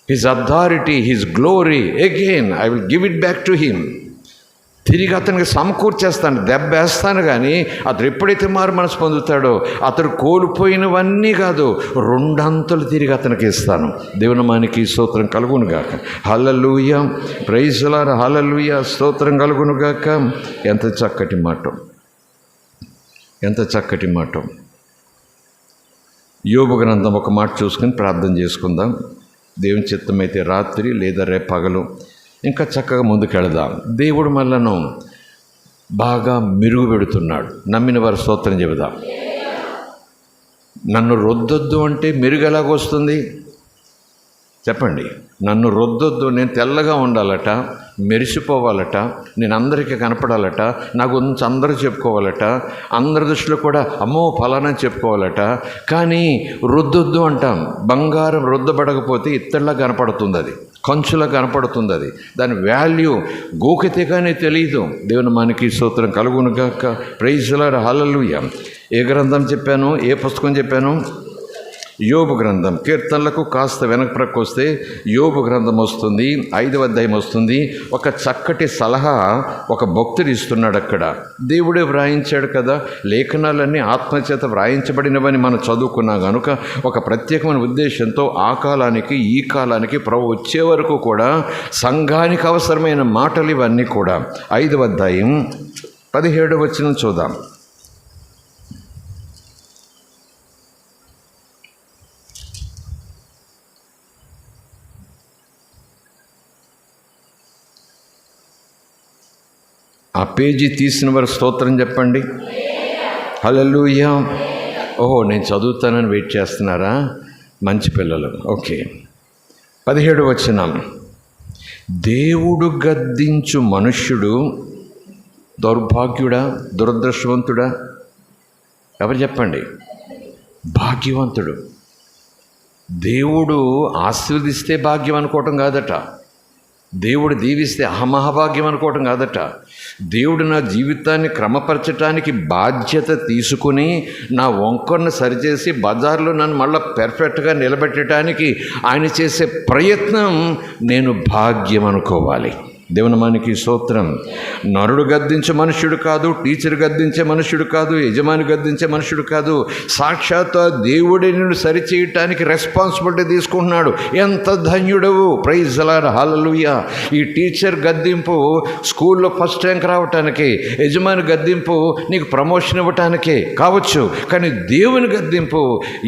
[SPEAKER 1] his authority, his glory again. I will give it back to him. తిరిగి అతనికి సమకూర్చేస్తాను, దెబ్బ వేస్తాను. కానీ అతడు ఎప్పుడైతే మారు మనసు పొందుతాడో అతడు కోల్పోయినవన్నీ కాదు, 2 అంతలు తిరిగి అతనికి ఇస్తాను. దేవుని నామానికి స్తోత్రం కలుగునుగాక. Hallelujah, praise the Lord, hallelujah, స్తోత్రం కలుగునుగాక. ఎంత చక్కటి మాట, ఎంత చక్కటి మాట. యోబు గ్రంథం ఒక మాట చూసుకుని ప్రార్థన చేసుకుందాం. దేవుని చిత్తమైతే రాత్రి లేదా రేపు పగలు ఇంకా చక్కగా ముందుకెళదాం. దేవుడు మనలను బాగా మెరుగు పెడుతున్నాడు. నమ్మిన వారు స్తోత్రం చెబుదాం. నన్ను రుద్దొద్దు అంటే మెరుగు ఎలాగొస్తుంది చెప్పండి? నన్ను రుద్దొద్దు, నేను తెల్లగా ఉండాలట, మెరిసిపోవాలట, నేను అందరికీ కనపడాలట, నా గురించి అందరూ చెప్పుకోవాలట, అందరి దృష్టిలో కూడా అమ్మో ఫలానా చెప్పుకోవాలట. కానీ రుద్దొద్దు అంటాం. బంగారం రుద్దబడకపోతే ఇత్తడిలా కనపడుతుంది, అది కంచులా కనపడుతుంది. అది దాని వాల్యూ గోకితే కానీ తెలియదు. దేవుని మనకి స్తోత్రం కలుగునుగాక. ప్రైజ్ ది లార్డ్, హల్లెలూయా. ఏ గ్రంథం చెప్పాను, ఏ పుస్తకం చెప్పాను? యోబు గ్రంథం. కీర్తనలకు కాస్త వెనక ప్రక్క వస్తే యోబు గ్రంథం వస్తుంది, 5వ అధ్యాయం వస్తుంది. ఒక చక్కటి సలహా ఒక భక్తుడు ఇస్తున్నాడు అక్కడ. దేవుడే వ్రాయించాడు కదా, లేఖనాలన్నీ ఆత్మచేత వ్రాయించబడినవని మనం చదువుకున్నా కనుక ఒక ప్రత్యేకమైన ఉద్దేశంతో ఆ కాలానికి ఈ కాలానికి ప్రభు వచ్చే వరకు కూడా సంఘానికి అవసరమైన మాటలు ఇవన్నీ కూడా. 5వ అధ్యాయం 17వ వచనం చూద్దాం. ఆ పేజీ తీసిన వారు స్తోత్రం చెప్పండి. హల్లెలూయా. ఓహో, నేను చదువుతానని వెయిట్ చేస్తున్నారా? మంచి పిల్లలు. ఓకే, 17వ వచనం. దేవుడు గద్దించు మనుష్యుడు దౌర్భాగ్యుడా, దురదృష్టవంతుడా? ఎవరు చెప్పండి? భాగ్యవంతుడు. దేవుడు ఆశీర్వదిస్తే భాగ్యం అనుకోవటం కాదట, దేవుడు దీవిస్తే అహమహభాగ్యం అనుకోవటం కాదట. దేవుడు నా జీవితాన్ని క్రమపరచడానికి బాధ్యత తీసుకుని నా వంకరను సరిచేసి బజార్లో నన్ను మళ్ళీ పెర్ఫెక్ట్గా నిలబెట్టడానికి ఆయన చేసే ప్రయత్నం నేను భాగ్యం అనుకోవాలి. దేవుని మనకి స్తోత్రం. నరుడు గద్దించే మనుష్యుడు కాదు, టీచర్ గద్దించే మనుష్యుడు కాదు, యజమాని గద్దించే మనుష్యుడు కాదు. సాక్షాత్ దేవుడే నిన్ను సరిచేయటానికి రెస్పాన్సిబిలిటీ తీసుకుంటున్నాడు. ఎంత ధన్యుడవు. Praise the Lord, hallelujah. ఈ టీచర్ గద్దింపు స్కూల్లో ఫస్ట్ ర్యాంక్ రావటానికి, యజమాని గద్దింపు నీకు ప్రమోషన్ ఇవ్వటానికే కావచ్చు. కానీ దేవుని గద్దింపు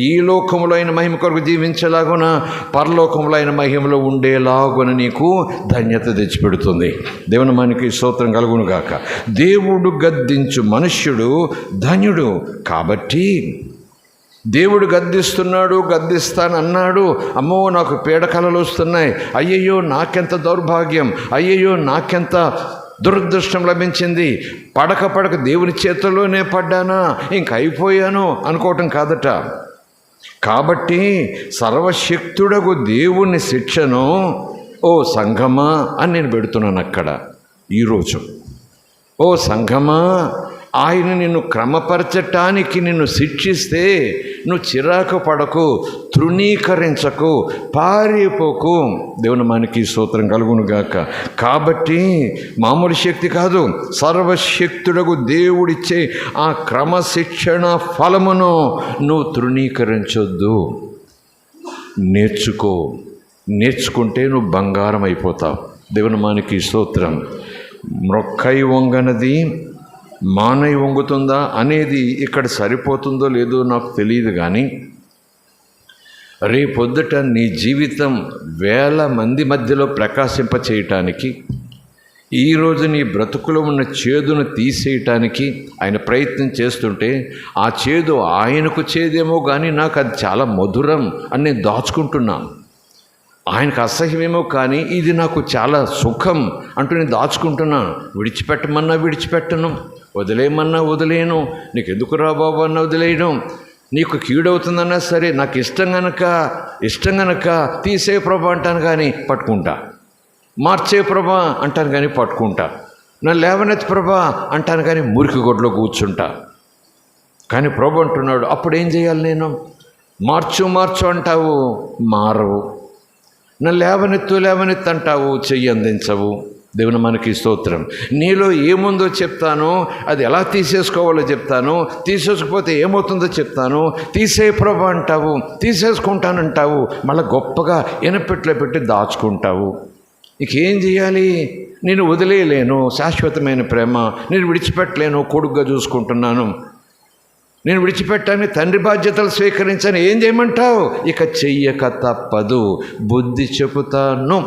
[SPEAKER 1] ఈ లోకంలో అయిన మహిమ కొరకు జీవించేలాగున పరలోకంలో అయిన మహిమలో ఉండేలాగున నీకు ధన్యత తెచ్చిపెడుతుంది. దేవుని మనకి స్తోత్రం కలుగును గాక. దేవుడు గద్దించు మనుష్యుడు ధన్యుడు. కాబట్టి దేవుడు గద్దిస్తున్నాడు, గద్దిస్తానన్నాడు. అమ్మో నాకు పీడకలలు వస్తున్నాయి, అయ్యయ్యో నాకెంత దౌర్భాగ్యం, అయ్యయ్యో నాకెంత దురదృష్టం లభించింది, పడక దేవుని చేతుల్లోనే పడ్డానా, ఇంక అయిపోయాను అనుకోవటం కాదట. కాబట్టి సర్వశక్తుడగు దేవుని శిక్షను ఓ సంఘమా అని నేను పెడుతున్నాను అక్కడ ఈరోజు. ఓ సంఘమా, ఆయన నిన్ను క్రమపరచటానికి నిన్ను శిక్షిస్తే నువ్వు చిరాకు పడకు, తృణీకరించకు, పారిపోకు. దేవుని మనకి స్తోత్రం కలుగునుగాక. కాబట్టి మామూలు శక్తి కాదు, సర్వశక్తుడకు దేవుడిచ్చే ఆ క్రమశిక్షణ ఫలమును నువ్వు తృణీకరించొద్దు. నేర్చుకుంటే నువ్వు బంగారం అయిపోతావు. దేవుని మనకి స్తోత్రం. మ్రొక్కై వంగనది మానై వంగుతుందా అనేది ఇక్కడ సరిపోతుందో లేదో నాకు తెలియదు. కానీ రేపొద్దుట నీ జీవితం వేల మంది మధ్యలో ప్రకాశింప చేయటానికి, ఈరోజు నీ బ్రతుకులో ఉన్న చేదును తీసేయటానికి ఆయన ప్రయత్నం చేస్తుంటే, ఆ చేదు ఆయనకు చేదేమో కానీ నాకు అది చాలా మధురం అని నేను దాచుకుంటున్నాను. ఆయనకు అసహ్యమేమో కానీ ఇది నాకు చాలా సుఖం అంటూ నేను దాచుకుంటున్నాను. విడిచిపెట్టమన్నా విడిచిపెట్టను, వదిలేయమన్నా వదిలేయను, నీకు ఎందుకు రా బాబు అన్న వదిలేయడం, నీకు కీడవుతుందన్నా సరే నాకు ఇష్టం గనక తీసే ప్రభా అంటాను కానీ పట్టుకుంటా, మార్చే ప్రభా అంటాను కానీ పట్టుకుంటా, నా లేవనెత్తి ప్రభా అంటాను కానీ మురికి గొడ్లో కూర్చుంటా. కానీ ప్రభు అంటున్నాడు, అప్పుడు ఏం చేయాలి? నేను మార్చు అంటావు, మారవు. నా లేవనెత్తు అంటావు, చెయ్యి అందించవు. దేవుని మనకి స్తోత్రం. నీలో ఏముందో చెప్తాను, అది ఎలా తీసేసుకోవాలో చెప్తాను, తీసేసుకోకపోతే ఏమవుతుందో చెప్తాను. తీసే ప్రభా అంటావు, తీసేసుకుంటానంటావు, మళ్ళీ గొప్పగా ఎనపెట్లో పెట్టి దాచుకుంటావు. నీకేం చేయాలి? నేను వదిలేయలేను, శాశ్వతమైన ప్రేమ, నేను విడిచిపెట్టలేను, కొడుగ్గా చూసుకుంటున్నాను, నేను విడిచిపెట్టాను, తండ్రి బాధ్యతలు స్వీకరించాను, ఏం చేయమంటావు? ఇక చెయ్యక తప్పదు, బుద్ధి చెబుతాను.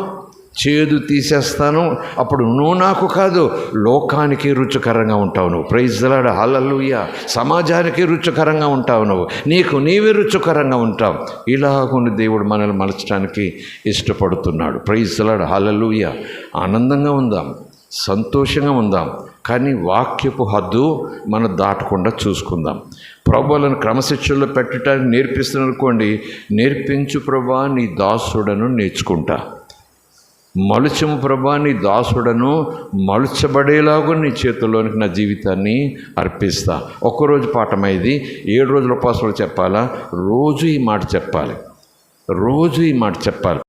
[SPEAKER 1] చేదు తీసేస్తాను, అప్పుడు నువ్వు నాకు కాదు లోకానికి రుచికరంగా ఉంటావు నువ్వు. ప్రైజ్ ది లార్డ్, హల్లెలూయా. సమాజానికి రుచికరంగా ఉంటావు నువ్వు, నీకు నీవే రుచికరంగా ఉంటావు. ఇలాగుండి దేవుడు మనల్ని మలచడానికి ఇష్టపడుతున్నాడు. ప్రైజ్ ది లార్డ్, హల్లెలూయా. ఆనందంగా ఉందాం, సంతోషంగా ఉందాం, కానీ వాక్యపు హద్దు మనం దాటకుండా చూసుకుందాం. ప్రభువులను క్రమశిక్షణలో పెట్టడానికి నేర్పిస్తున్నాను అనుకోండి, నేర్పించు ప్రభా నీ దాసుడను నేర్చుకుంటా. మలుచము ప్రభా నీ దాసుడను మలుచబడేలాగా నీ చేతుల్లోనికి నా జీవితాన్ని అర్పిస్తా. ఒక్కరోజు పాఠమైంది, 7 రోజుల ఉపవాసాలు చెప్పాలా? రోజు ఈ మాట చెప్పాలి, రోజు ఈ మాట చెప్పాలి.